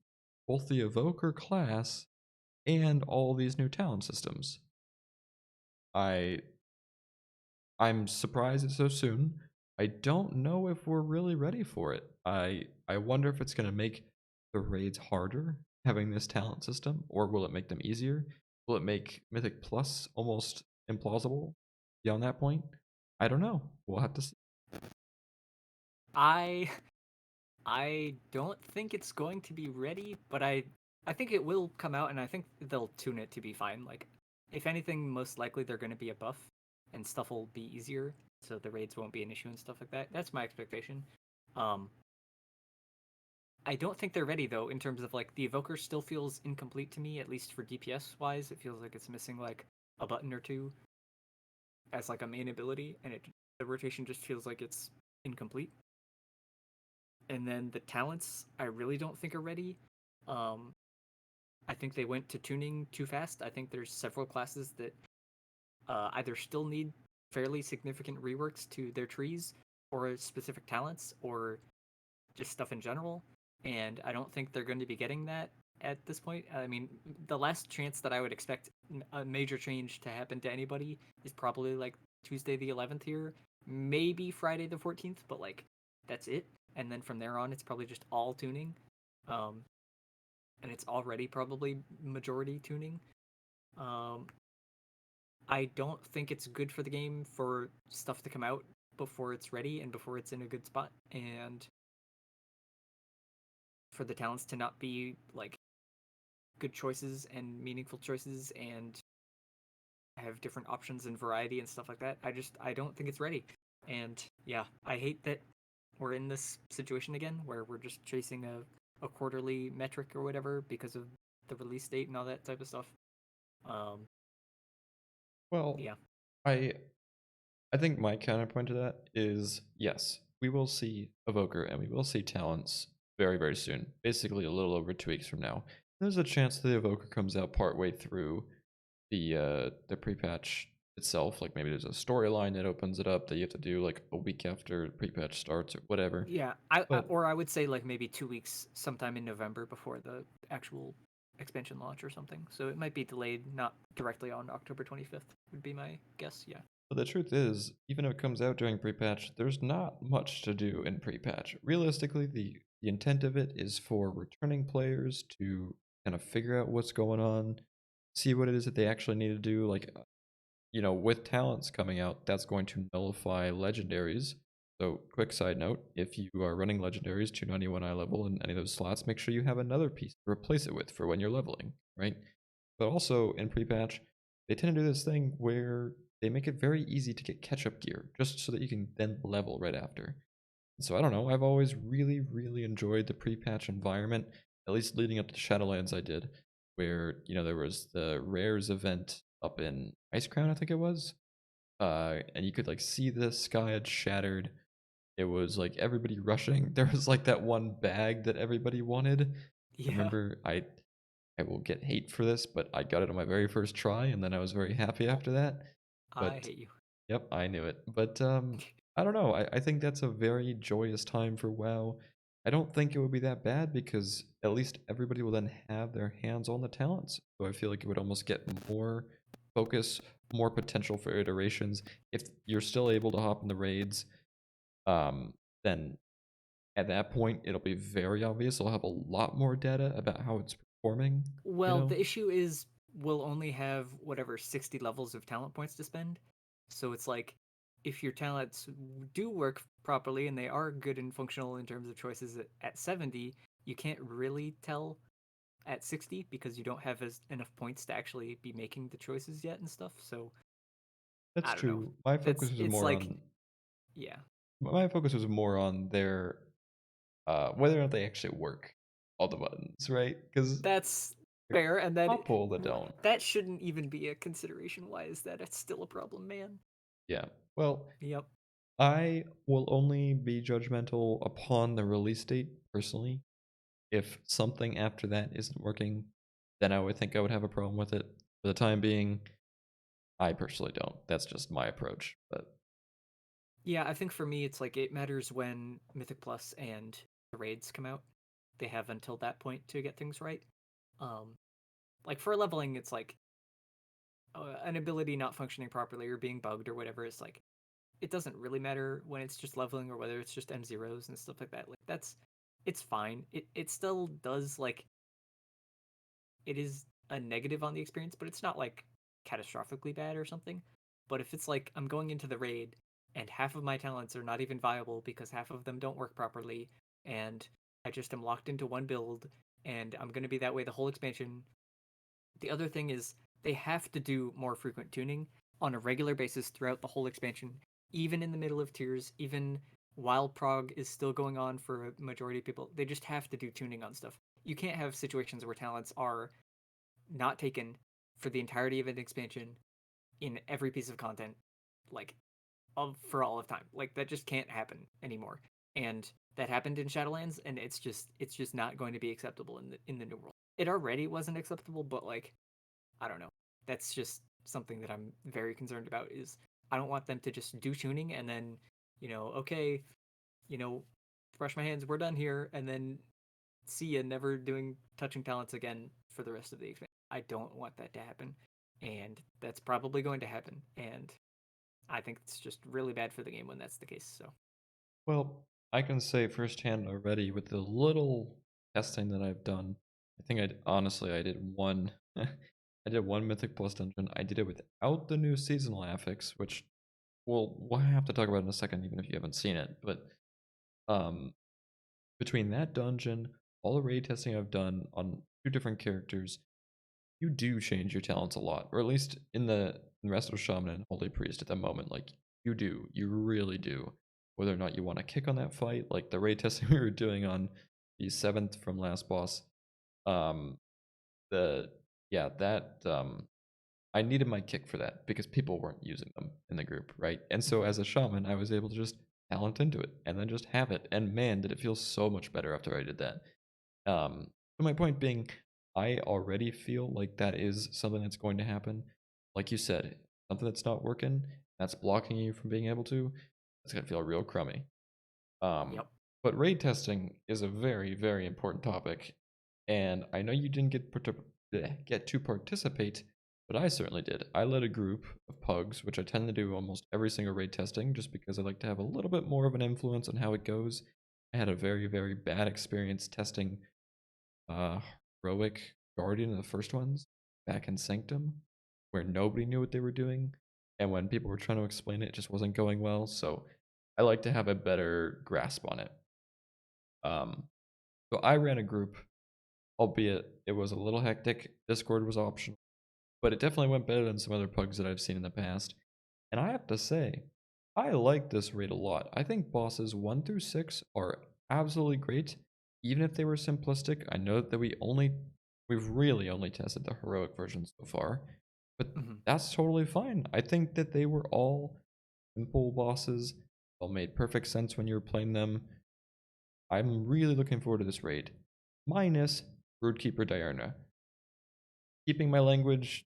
both the Evoker class and all these new talent systems. I I'm surprised it's so soon. I don't know if we're really ready for it. I wonder if it's going to make the raids harder having this talent system, or will it make them easier? Will it make Mythic Plus almost implausible beyond that point? I don't know. We'll have to see. I I don't think it's going to be ready, but I think it will come out, and I think they'll tune it to be fine. Like, if anything, most likely they're going to be a buff, and stuff will be easier, so the raids won't be an issue and stuff like that. That's my expectation. Um, I don't think they're ready though, in terms of like the evoker still feels incomplete to me, at least for DPS wise. It feels like it's missing like a button or two as like a main ability, and the rotation just feels like it's incomplete. And then the talents, I really don't think are ready. Um, I think they went to tuning too fast. I think there's several classes that either still need fairly significant reworks to their trees or specific talents or just stuff in general. And I don't think they're going to be getting that at this point. I mean, the last chance that I would expect a major change to happen to anybody is probably like Tuesday the 11th here, maybe Friday the 14th, but like that's it. And then from there on, it's probably just all tuning. Um, and it's already probably majority tuning. Um, I don't think it's good for the game for stuff to come out before it's ready and before it's in a good spot, and for the talents to not be like good choices and meaningful choices and have different options and variety and stuff like that. I don't think it's ready. And yeah, I hate that we're in this situation again where we're just chasing a quarterly metric or whatever because of the release date and all that type of stuff. Um, Well, yeah, I I think my counterpoint to that is yes, we will see Evoker and we will see talents very, very soon. Basically, a little over 2 weeks from now. There's a chance the Evoker comes out partway through the pre-patch itself. Like maybe there's a storyline that opens it up that you have to do like a week after pre-patch starts or whatever. yeah. But Or I would say like maybe 2 weeks, sometime in November before the actual expansion launch or something. So it might be delayed, not directly on October 25th. Would be my guess. Yeah. But the truth is, even if it comes out during pre-patch, there's not much to do in pre-patch. Realistically, the intent of it is for returning players to kind of figure out what's going on, see what it is that they actually need to do. Like, with talents coming out, that's going to nullify legendaries. So, quick side note, if you are running legendaries 291 eye level in any of those slots, make sure you have another piece to replace it with for when you're leveling, right? But also in pre-patch, they tend to do this thing where they make it very easy to get catch-up gear, just so that you can then level right after. So I don't know, I've always really, really enjoyed the pre-patch environment, at least leading up to Shadowlands I did, where, there was the Rares event up in Ice Crown, I think it was. And you could like see the sky had shattered. It was like everybody rushing. There was like that one bag that everybody wanted. I Yeah. remember I will get hate for this, but I got it on my very first try, and then I was very happy Oh, after that. I But hate you. yep, I knew it. But I don't know. I think that's a very joyous time for WoW. I don't think it would be that bad because at least everybody will then have their hands on the talents. So I feel like it would almost get more focus, more potential for iterations. If you're still able to hop in the raids, um, then at that point it'll be very obvious. I'll have a lot more data about how it's performing, you Well, know? the issue is we'll only have whatever 60 levels of talent points to spend. So it's like if your talents do work properly and they are good and functional in terms of choices at 70, you can't really tell at 60 because you don't have enough points to actually be making the choices yet and stuff. So That's I don't know. true. My focus That's was it's more like on yeah. my focus was more on their whether or not they actually work, all the buttons, right? Because That's a fair, and couple that don't. that shouldn't even be a consideration. Why is that? It's still a problem, man. Yeah. Well, Yep. I will only be judgmental upon the release date personally. If something after that isn't working, then I would think I would have a problem with it. For the time being, I personally don't. That's just my approach. But Yeah, I think for me, it's like it matters when Mythic Plus and the raids come out. They have until that point to get things right. Um, like for leveling, it's like an ability not functioning properly or being bugged or whatever. It's like it doesn't really matter when it's just leveling or whether it's just M zeros and stuff like that. Like that's it's fine. It still does like it is a negative on the experience, but it's not like catastrophically bad or something. But if it's like I'm going into the raid and half of my talents are not even viable because half of them don't work properly, and I just am locked into one build, and I'm going to be that way the whole expansion. The other thing is they have to do more frequent tuning on a regular basis throughout the whole expansion, even in the middle of tiers, even while prog is still going on for a majority of people. They just have to do tuning on stuff. You can't have situations where talents are not taken for the entirety of an expansion in every piece of content, like of for all of time. Like that just can't happen anymore. And that happened in Shadowlands, and it's just not going to be acceptable in the new world. It already wasn't acceptable, but like I don't know. That's just something that I'm very concerned about. Is I don't want them to just do tuning and then okay, you know, brush my hands, we're done here, and then see you never doing touching talents again for the rest of the expansion. I don't want that to happen, and that's probably going to happen. And I think it's just really bad for the game when that's the case. So, well, I can say firsthand already with the little testing that I've done. I think honestly I did one. I did one Mythic Plus dungeon. I did it without the new seasonal affix, which we'll have to talk about in a second, even if you haven't seen it. But um, between that dungeon, all the raid testing I've done on two different characters, you do change your talents a lot, or at least in the rest of Shaman and Holy Priest at the moment. Like you really do. Whether or not you want to kick on that fight, like the raid testing we were doing on the seventh from last boss, um, the yeah that I needed my kick for that because people weren't using them in the group, right? And so mhm. as a shaman, I was able to just talent into it and then just have it. And man, did it feel so much better after I did that. So my point being, I already feel like that is something that's going to happen. Like you said, something that's not working, that's blocking you from being able to, it's gonna feel real crummy. Um, Yep. but raid testing is a very, very important topic, and I know you didn't get to participate, but I certainly did. I led a group of pugs, which I tend to do almost every single raid testing, just because I like to have a little bit more of an influence on how it goes. I had a very, very bad experience testing uh, heroic guardian, the first ones, back in Sanctum, where nobody knew what they were doing, and when people were trying to explain it, it just wasn't going well. So I like to have a better grasp on it. Um, so I ran a group, albeit it was a little hectic. Discord was optional, but it definitely went better than some other pugs that I've seen in the past. And I have to say, I like this raid a lot. I think bosses 1 through 6 are absolutely great, even if they were simplistic. I know that we've really only tested the heroic version so far, but Hmm. that's totally fine. I think that they were all simple bosses. All made perfect sense when you were playing them. I'm really looking forward to this raid. Minus Broodkeeper Diurna. Keeping my language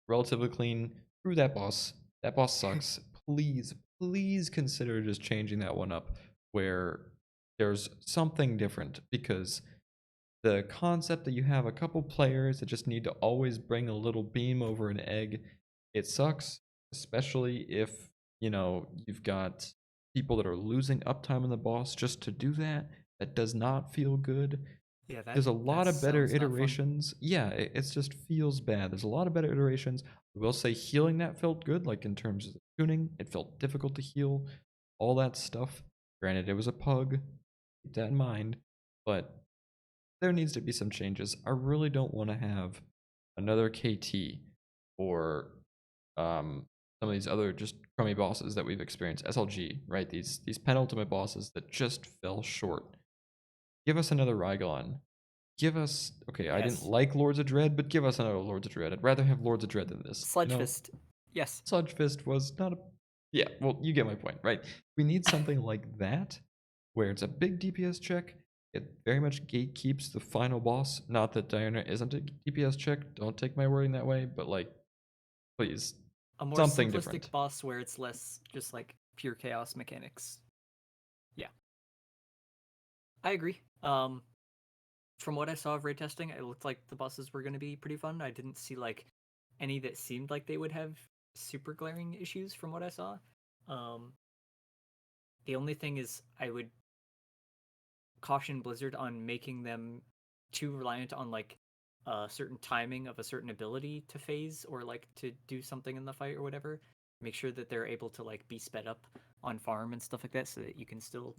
relatively clean through that boss. That boss sucks. Please, please consider just changing that one up where there's something different because the concept that you have a couple players that just need to always bring a little beam over an egg, it sucks, especially if, you've got people that are losing uptime on the boss just to do that. That does not feel good. Yeah, that There's a that lot of better sounds not fun. iterations. Yeah, it just feels bad. There's a lot of better iterations. I will say healing that felt good, like in terms of tuning. It felt difficult to heal, all that stuff. Granted, it was a pug. Keep that in mind. But there needs to be some changes. I really don't want to have another KT or some of these other just crummy bosses that we've experienced. SLG, right? These penultimate bosses that just fell short. Give us another Rygon. Give us okay, I didn't Yes. like Lords of Dread, but give us another Lords of Dread. I'd rather have Lords of Dread than this. You Sludge know, Fist. Yes. Sludge Fist was not a yeah, well, you get my point, right? We need something like that, where it's a big DPS check. It very much gatekeeps the final boss. Not that Diana isn't a DPS check. Don't take my wording that way, but like, please, A more something simplistic different. boss where it's less just like pure chaos mechanics. Yeah, I agree. From what I saw of raid testing, it looked like the bosses were going to be pretty fun. I didn't see like any that seemed like they would have super glaring issues from what I saw. Um, the only thing is, I would caution Blizzard on making them too reliant on like a certain timing of a certain ability to phase or like to do something in the fight or whatever. Make sure that they're able to like be sped up on farm and stuff like that so that you can still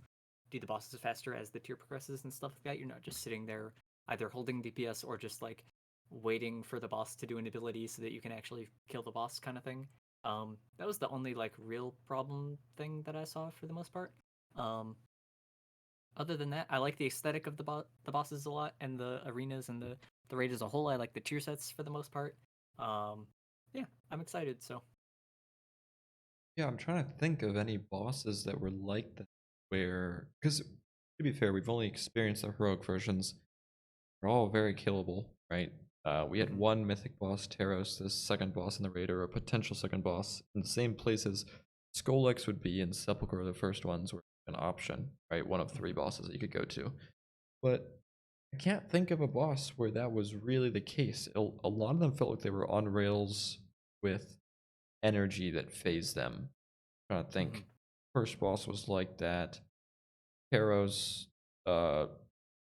do the bosses faster as the tier progresses and stuff like that. You're not just sitting there either holding DPS or just like waiting for the boss to do an ability so that you can actually kill the boss kind of thing. That was the only like real problem thing that I saw for the most part. Um, Other than that, I like the aesthetic of the bosses a lot, and the arenas and the raid as a whole. I like the tier sets for the most part. Um, yeah, I'm excited. So Yeah, I'm trying to think of any bosses that were like that, where because to be fair, we've only experienced the heroic versions. They're all very killable, right? We had mhm, one mythic boss, Taros, the second boss in the raid, or a potential second boss, in the same places Skolex would be and Sepulchre, the first ones, were an option, right? One of three mhm, bosses that you could go to. But I can't think of a boss where that was really the case. A lot of them felt like they were on rails with energy that phased them. I'm trying to mhm. think. First boss was like that. Taros uh,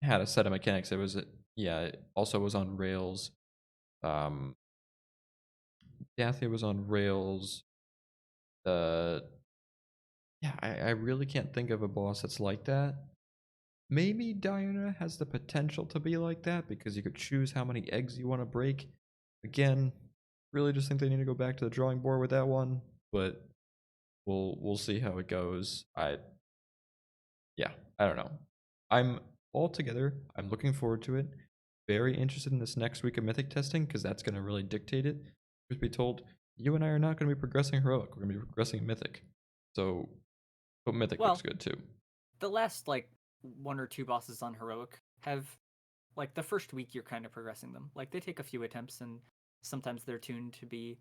had a set of mechanics. It was yeah, it also was on rails. Um, Dathia was on rails. Uh, yeah, I really can't think of a boss that's like that. Maybe Diana has the potential to be like that because you could choose how many eggs you want to break. Again, really just think they need to go back to the drawing board with that one, but we'll see how it goes. Yeah, I don't know. I'm altogether, I'm looking forward to it. Very interested in this next week of mythic testing because that's going to really dictate it. Truth be told, you and I are not going to be progressing heroic. We're going to be progressing mythic. So, but mythic looks Well, good too. the last like one or two bosses on heroic have like the first week you're kind of progressing them. Like they take a few attempts and sometimes they're tuned to be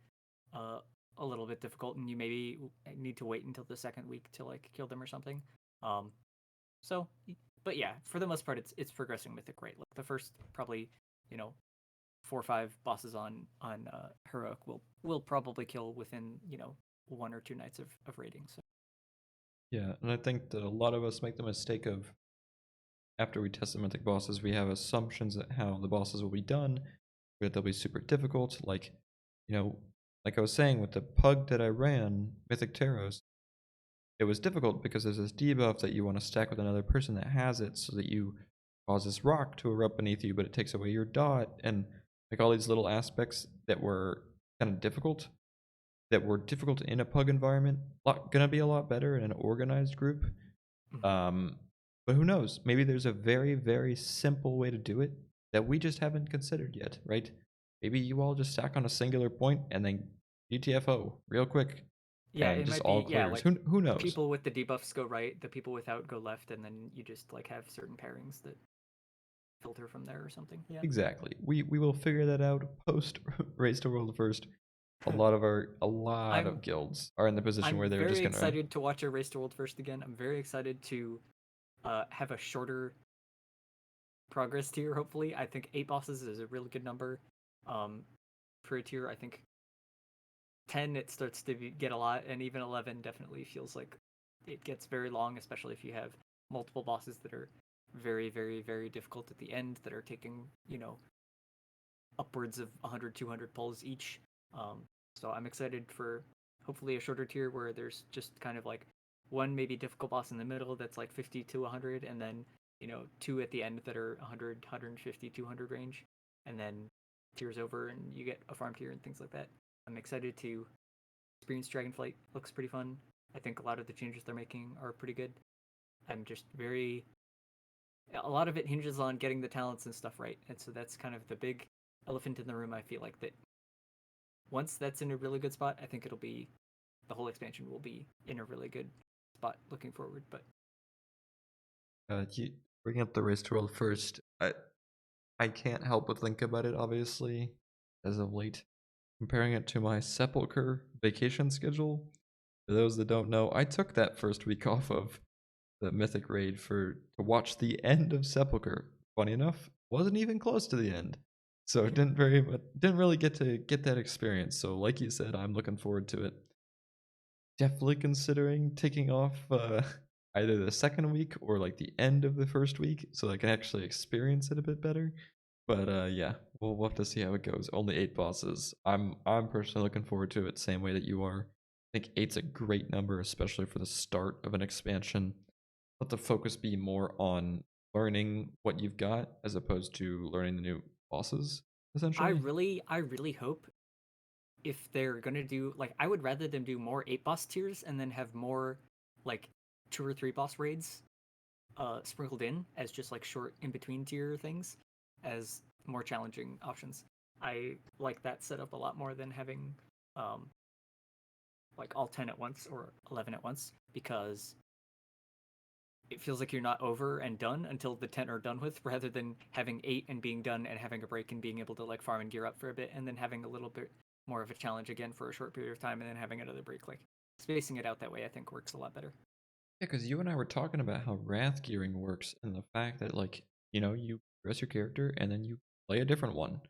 uh, a little bit difficult, and you maybe need to wait until the second week to like kill them or something. Um, So, but yeah, for the most part, it's progressing mythic right. Like the first probably, you know, 4 or 5 bosses on heroic will probably kill within 1 or 2 nights of raiding. So Yeah, and I think that a lot of us make the mistake of after we test the mythic bosses, we have assumptions that how the bosses will be done, that they'll be super difficult. Like, you know, like I was saying with the pug that I ran, Mythic Taros, it was difficult because there's this debuff that you want to stack with another person that has it so that you cause this rock to erupt beneath you, but it takes away your dot and like all these little aspects that were kind of difficult in a pug environment. Gonna be a lot better in an organized group. mhm. Um, but who knows? Maybe there's a very, very simple way to do it that we just haven't considered yet, right? Maybe you all just stack on a singular point and then GTFO real quick Yeah, and it just might all be yeah clears. like Who the knows? people with the debuffs go right, the people without go left, and then you just like have certain pairings that filter from there or something. Yeah, Exactly. We will figure that out post Race to World First. A lot I'm of guilds are in the position I'm where they're very just gonna excited to watch a race to world first again. I'm very excited to have a shorter progress tier. Hopefully, I think 8 bosses is a really good number um, for a tier. I think 10 it starts to get a lot, and even 11 definitely feels like it gets very long, especially if you have multiple bosses that are very, very, very difficult at the end that are taking upwards of 100, 200 pulls each. So I'm excited for hopefully a shorter tier where there's just kind of like one maybe difficult boss in the middle that's like 50 to 100, and then two at the end that are 100, 150, 200 range, and then tiers over and you get a farm tier and things like that. I'm excited to experience Dragonflight. Looks pretty fun. I think a lot of the changes they're making are pretty good. I'm just very A lot of it hinges on getting the talents and stuff right, and so that's kind of the big elephant in the room. I feel like that once that's in a really good spot, I think it'll be the whole expansion will be in a really good spot looking forward. But You bring up the race to world first. I can't help but think about it, obviously, as of late. Comparing it to my Sepulchre vacation schedule. For those that don't know, I took that first week off of the Mythic Raid to watch the end of Sepulchre. Funny enough, wasn't even close to the end. So yeah, didn't really get to get that experience. So like you said, I'm looking forward to it. Definitely considering taking off either the second week or like the end of the first week so I can actually experience it a bit better. But yeah, we'll have to see how it goes. Only 8 bosses. I'm personally looking forward to it same way that you are. I think eight's a great number, especially for the start of an expansion. Let the focus be more on learning what you've got as opposed to learning the new bosses, essentially. I really hope if they're gonna do like I would rather them do more 8 boss tiers and then have more like 2 or 3 boss raids sprinkled in as just like short in between tier things as more challenging options. I like that setup a lot more than having um, like all 10 at once or 11 at once because it feels like you're not over and done until the 10 are done with rather than having 8 and being done and having a break and being able to like farm and gear up for a bit and then having a little bit more of a challenge again for a short period of time and then having another break. Like spacing it out that way I think works a lot better. Yeah, because you and I were talking about how wrath gearing works and the fact that, like, you dress your character and then you play a different one,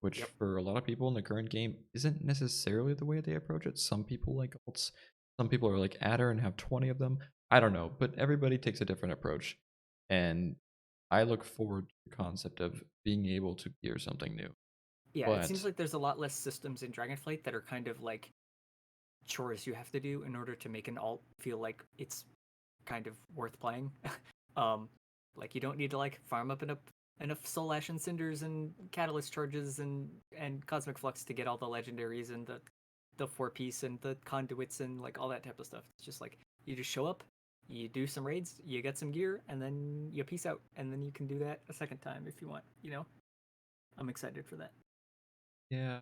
which Yep. for a lot of people in the current game isn't necessarily the way they approach it. Some people like alts, some people are like adder and have 20 of them. I don't know, but everybody takes a different approach. And I look forward to the concept of being able to gear something new. Yeah, it seems But like there's a lot less systems in Dragonflight that are kind of like chores you have to do in order to make an alt feel like it's kind of worth playing. um, like you don't need to like farm up enough soul ash and cinders and catalyst charges and cosmic flux to get all the legendaries and the 4 piece and the conduits and like all that type of stuff. It's just like you just show up, you do some raids, you get some gear, and then you peace out, and then you can do that a second time if you want. I'm excited for that. yeah,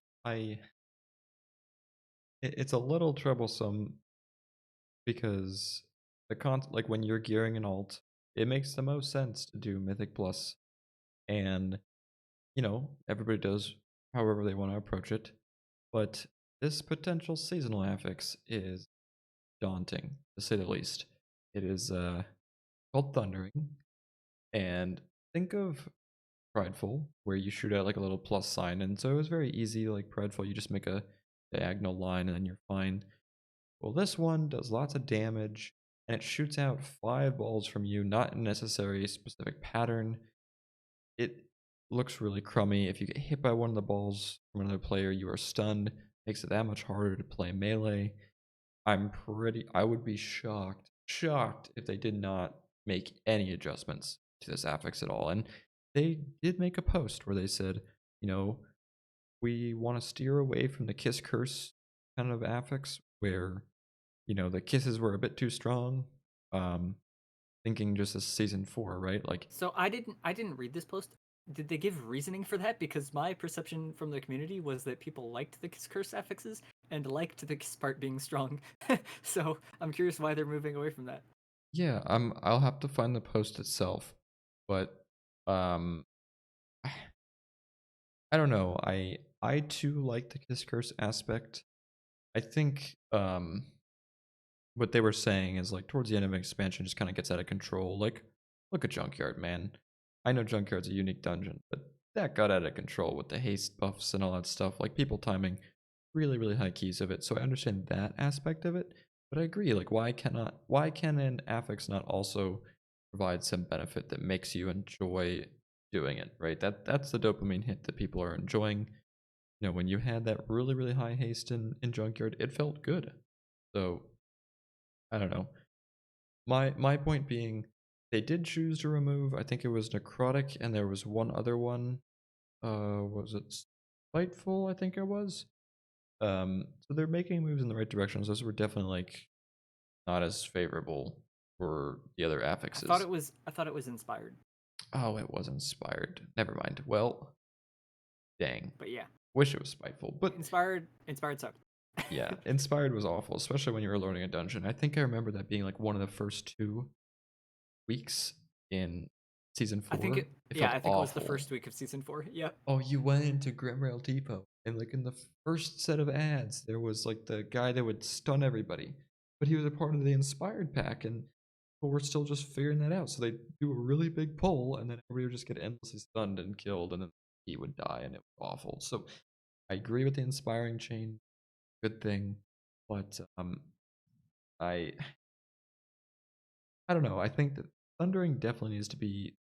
it's a little troublesome because like when you're gearing an alt, it makes the most sense to do Mythic Plus, and everybody does however they want to approach it. But this potential seasonal affix is daunting, to say the least. It is called Thundering, and think of Prideful, where you shoot out like a little plus sign, and so it was very easy. Like Prideful, you just make a diagonal line and then you're fine. Well, this one does lots of damage, and it shoots out 5 balls from you, not in necessary specific pattern. It looks really crummy. If you get hit by one of the balls from another player, you are stunned. Makes it that much harder to play melee. I would be shocked if they did not make any adjustments to this affix at all. And they did make a post where they said, you know, we want to steer away from the kiss curse kind of affix where the kisses were a bit too strong. Um, Thinking just as season 4, right? Like, So I didn't read this post. Did they give reasoning for that? Because my perception from the community was that people liked the curse affixes and liked the kiss part being strong. So I'm curious why they're moving away from that. yeah, I'll have to find the post itself, but um, I don't know. I too like the kiss curse aspect. I think what they were saying is like towards the end of an expansion just kind of gets out of control. Like, look at Junkyard, man. I know Junkyard's a unique dungeon, but that got out of control with the haste buffs and all that stuff. Like people timing really, really high keys of it. So I understand that aspect of it. But I agree, like why can an affix not also provide some benefit that makes you enjoy doing it, right? That's the dopamine hit that people are enjoying. When you had that really, really high haste in Junkyard, it felt good. So I don't know. My point being, they did choose to remove. I think it was necrotic, and there was one other one. Was it spiteful? I think it was. So they're making moves in the right directions. Those were definitely like not as favorable for the other affixes. I thought it was inspired. Oh, it was inspired. Never mind. Well, dang. But yeah, Wish it was spiteful. But inspired sucked. yeah, inspired was awful, especially when you were learning a dungeon. I think I remember that being like one of the first 2 weeks in season I think 4. it. It Yeah, felt I think it was the awful. first week of season 4. Yep. Oh, you went into Grimrail Depot, and like in the first set of ads, there was like the guy that would stun everybody, but he was a part of the Inspired pack, and people were still just figuring that out. So they do a really big pull, and then everybody would just get endlessly stunned and killed, and then he would die, and it was awful. So I agree with the inspiring chain, good thing, but I I don't know. I think that thundering definitely needs to be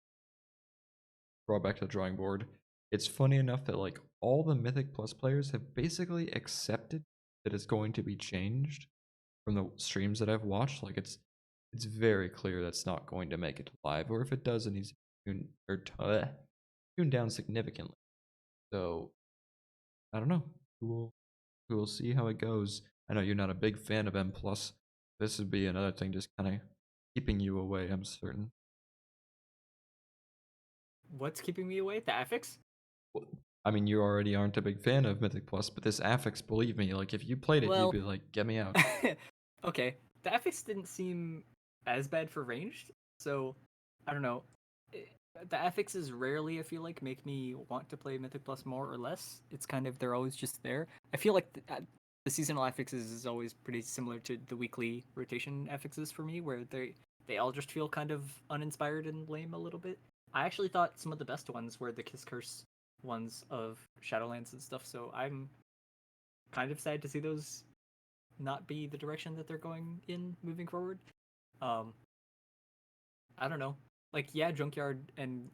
brought back to the drawing board. It's funny enough that like all the Mythic Plus players have basically accepted that it's going to be changed from the streams that I've watched. Like it's very clear that's not going to make it live, or if it does, it needs to be tuned down significantly. So I don't know. We will see how it goes. I know you're not a big fan of M Plus. This would be another thing just kind of keeping you away. I'm certain. What's keeping me away? The affix? Well, I mean, you already aren't a big fan of Mythic Plus, but this affix, believe me, like if you played it, you'd Well, be like, "Get me out." okay. The affix didn't seem as bad for ranged, so I don't know. The affixes rarely, I feel like, make me want to play Mythic Plus more or less. It's kind of they're always just there. I feel like the seasonal affixes is always pretty similar to the weekly rotation affixes for me, where they all just feel kind of uninspired and lame a little bit. I actually thought some of the best ones were the Kiss Curse ones of Shadowlands and stuff. So I'm kind of sad to see those not be the direction that they're going in moving forward. Um, I don't know. Like, yeah, Junkyard and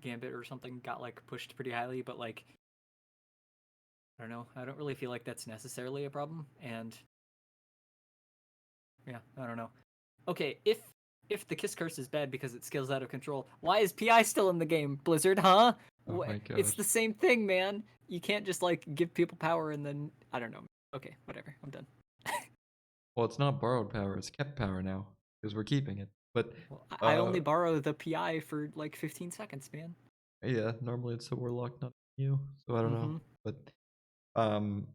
Gambit or something got like pushed pretty highly, but like, I don't know. I don't really feel like that's necessarily a problem. And yeah, I don't know. Okay, if the Kiss Curse is bad because it scales out of control, why is PI still in the game, Blizzard? Huh? Oh my It's god. the same thing, man. You can't just like give people power and then I don't know. Okay, whatever. I'm done. Well, it's not borrowed power; it's kept power now because we're keeping it. But Well, I uh, only borrow the PI for like 15 seconds, man. yeah, normally it's a warlock, not you. So I don't know. Mm-hmm. But um,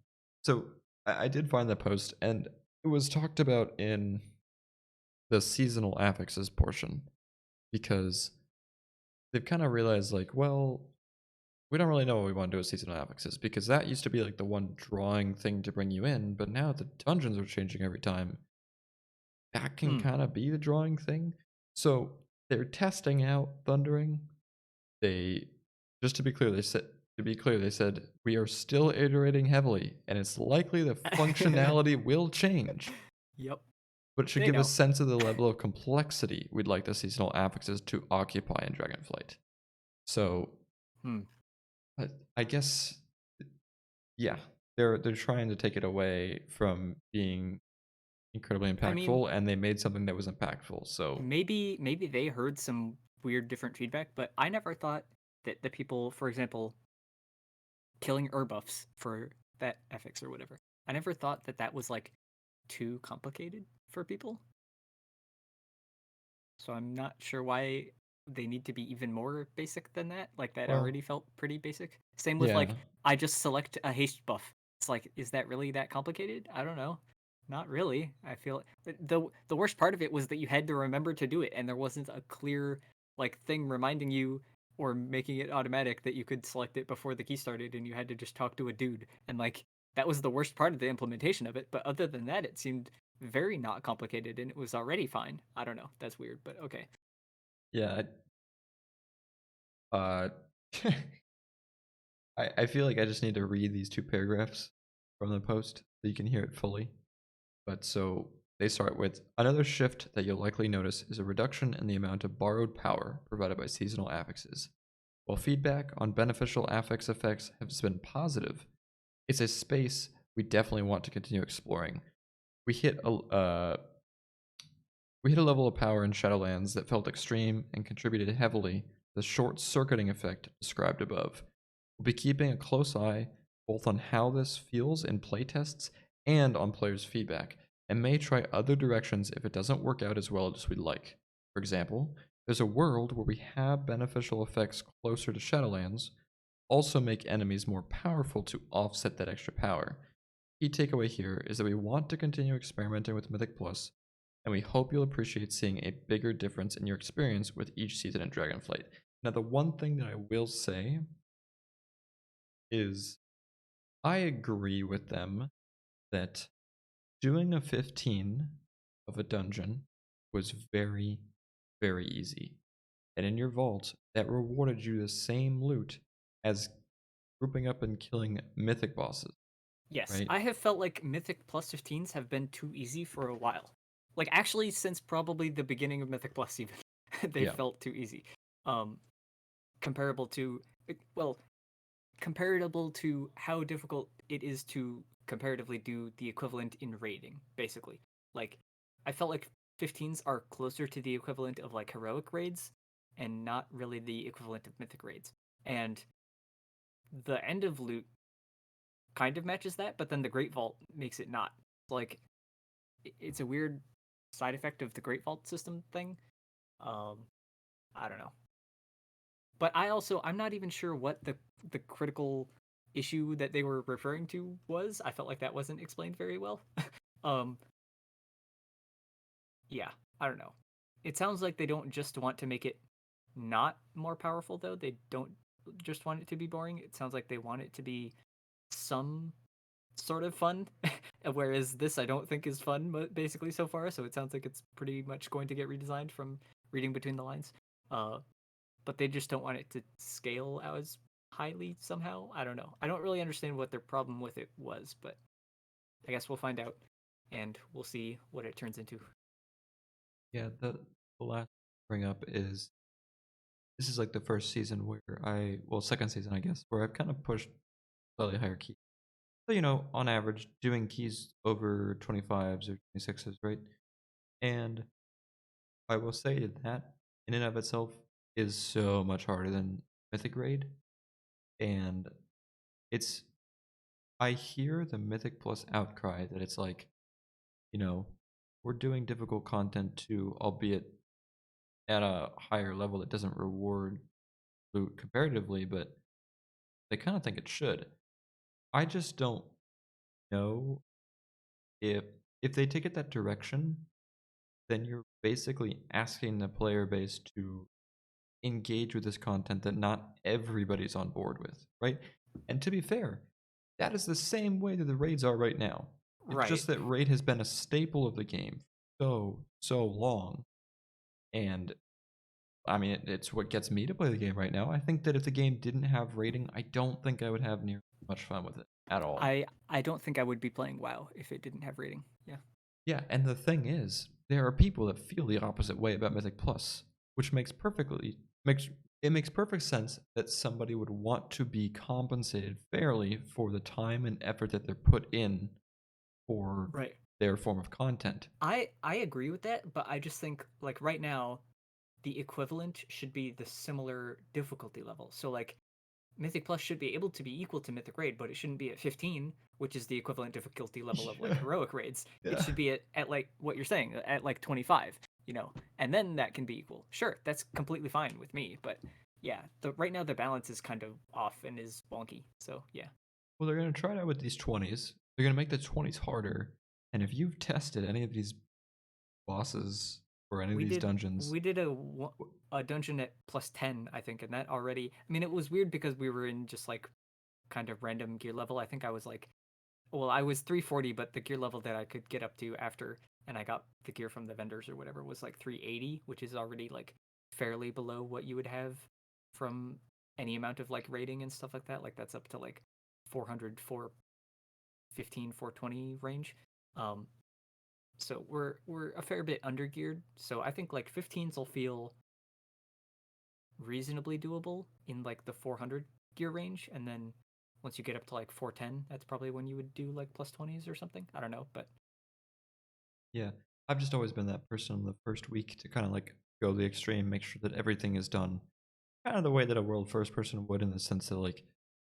so I did find that post, and it was talked about in the seasonal affixes portion because they've kind of realized like, well, we don't really know what we want to do with seasonal affixes because that used to be like the one drawing thing to bring you in, but now the dungeons are changing every time. That can Hmm. kind of be the drawing thing. So they're testing out thundering. They just they said we are still iterating heavily, and it's likely the functionality will change, Yep. but it should They give a know. sense of the level of complexity we'd like the seasonal affixes to occupy in Dragonflight. So Hmm. I guess yeah, they're trying to take it away from being incredibly I mean, impactful, and they made something that was impactful. So maybe they heard some weird different feedback, but I never thought that the people, for example, killing Urbuffs for that FX or whatever, I never thought that that was like too complicated for people. So I'm not sure why they need to be even more basic than that. Like that well, already felt pretty basic. Same with yeah, like I just select a haste buff. It's like is that really that complicated? I don't know. Not really. I feel the worst part of it was that you had to remember to do it and there wasn't a clear like thing reminding you or making it automatic that you could select it before the key started and you had to just talk to a dude. And like that was the worst part of the implementation of it, but other than that it seemed very not complicated and it was already fine. I don't know. That's weird, but okay. yeah. Uh, I feel like I just need to read these 2 paragraphs from the post so you can hear it fully. But so they start with another shift that you'll likely notice is a reduction in the amount of borrowed power provided by seasonal affixes. While feedback on beneficial affix effects has been positive, it's a space we definitely want to continue exploring. We hit a we hit a level of power in Shadowlands that felt extreme and contributed heavily to the short circuiting effect described above. We'll be keeping a close eye both on how this feels in playtests and on players' feedback, and may try other directions if it doesn't work out as well as we'd like. For example, There's a world where we have beneficial effects closer to Shadowlands, also make enemies more powerful to offset that extra power. Key takeaway here is that we want to continue experimenting with Mythic Plus, and we hope you'll appreciate seeing a bigger difference in your experience with each season in Dragonflight. Now, the one thing that I will say is I agree with them that doing a 15 of a dungeon was very, very easy. And in your vault, that rewarded you the same loot as grouping up and killing mythic bosses, Yes, right? I have felt like Mythic Plus 15s have been too easy for a while. Like actually since probably the beginning of Mythic Plus even. They Yeah. felt too easy. Um comparable to well, comparable to how difficult it is to comparatively do the equivalent in raiding, basically. Like I felt like 15s are closer to the equivalent of like heroic raids and not really the equivalent of mythic raids. And the end of loot kind of matches that, but then the Great Vault makes it not. Like it's a weird side effect of the Great Vault system thing. Um, I don't know, but I'm not even sure what the critical issue that they were referring to was. I felt like that wasn't explained very well. um, yeah, I don't know. It sounds like they don't just want to make it not more powerful though. They don't just want it to be boring. It sounds like they want it to be some sort of fun. Whereas this, I don't think is fun, basically so far. So it sounds like it's pretty much going to get redesigned from reading between the lines. Uh, but they just don't want it to scale as highly somehow. I don't know. I don't really understand what their problem with it was, but I guess we'll find out, and we'll see what it turns into. Yeah, the last bring up is this is like the first season where well, second season, I guess, where I've kind of pushed slightly higher keys. So, on average, doing keys over 25s or 26s, right? And I will say that in and of itself is so much harder than Mythic Raid. And it's, I hear the Mythic Plus outcry that it's like, you know, we're doing difficult content too, albeit at a higher level that doesn't reward loot comparatively, but they kind of think it should. I just don't know if if they take it that direction, then you're basically asking the player base to engage with this content that not everybody's on board with, right? And to be fair, that is the same way that the raids are right now. It's Right. just that raid has been a staple of the game so long, and I mean it's what gets me to play the game right now. I think that if the game didn't have raiding, I don't think I would have near much fun with it at all. I don't think I would be playing WoW if it didn't have rating. Yeah. Yeah, and the thing is, there are people that feel the opposite way about Mythic Plus, which makes perfect sense that somebody would want to be compensated fairly for the time and effort that they're put in for Right. their form of content. I agree with that, but I just think like right now the equivalent should be the similar difficulty level. So like Mythic Plus should be able to be equal to Mythic Raid, but it shouldn't be at 15, which is the equivalent difficulty level of like Yeah, heroic raids. It yeah. should be at like what you're saying, at like 25, and then that can be equal. Sure, that's completely fine with me, but yeah, the right now the balance is kind of off and is wonky. So yeah. Well, they're gonna try it out with these 20s. They're gonna make the 20s harder. And if you've tested any of these bosses or any of We these did dungeons, we did a dungeon at plus 10, I think, and that already I mean it was weird because we were in just like kind of random gear level. I think I was like well, I was 340, but the gear level that I could get up to after, and I got the gear from the vendors or whatever, was like 380, which is already like fairly below what you would have from any amount of like rating and stuff like that. Like that's up to like 400, 415, 420 range. Um, so we're a fair bit under geared. So I think like 15s will feel reasonably doable in like the 400 gear range, and then once you get up to like 410, that's probably when you would do like plus 20s or something. I don't know, but yeah, I've just always been that person in the first week to kind of like go the extreme, make sure that everything is done kind of the way that a world first person would, in the sense that like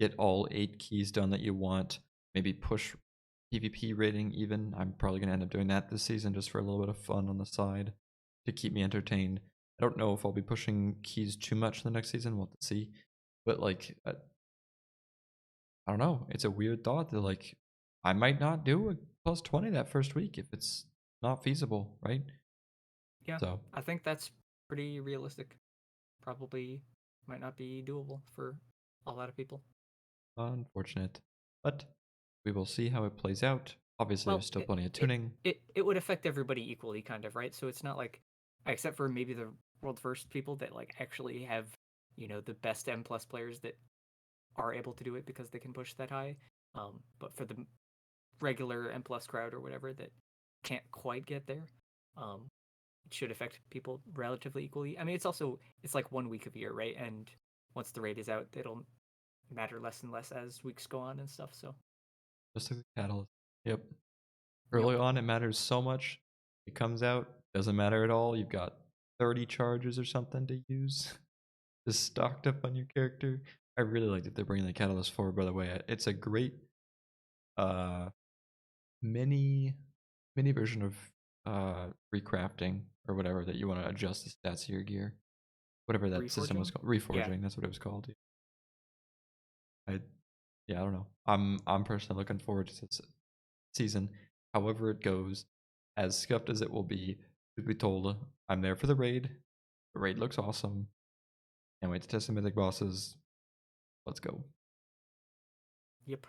get all 8 keys done that you want, maybe push PvP rating even. I'm probably gonna end up doing that this season just for a little bit of fun on the side to keep me entertained. I don't know if I'll be pushing keys too much in the next season. We'll have to see. But like, I don't know. It's a weird thought that like I might not do a plus 20 that first week if it's not feasible, right? Yeah, So I think that's pretty realistic. Probably might not be doable for a lot of people. unfortunate. But we will see how it plays out. Obviously, there's Well, still plenty of it tuning. it would affect everybody equally, kind of, right? So it's not like, except for maybe the world first people that like actually have, the best M plus players that are able to do it because they can push that high. But for the regular M plus crowd or whatever that can't quite get there, um, it should affect people relatively equally. I mean, it's like 1 week of year, right? And once the raid is out, it'll matter less and less as weeks go on and stuff. So, Just like the catalyst. Yep. yep, Early on, it matters so much. It comes out, doesn't matter at all. You've got 30 charges or something to use, just stocked up on your character. I really like that they're bringing the catalyst forward. By the way, it's a great uh mini mini version of recrafting or whatever that you want to adjust the stats of your gear. Whatever that system was reforging. called, Yeah, reforging. That's what it was called. I Yeah, I don't know. I'm personally looking forward to this season, however it goes, as scuffed as it will be. Truth be told, I'm there for the raid. The raid looks awesome. Can't wait to test the mythic bosses. Let's go. yep.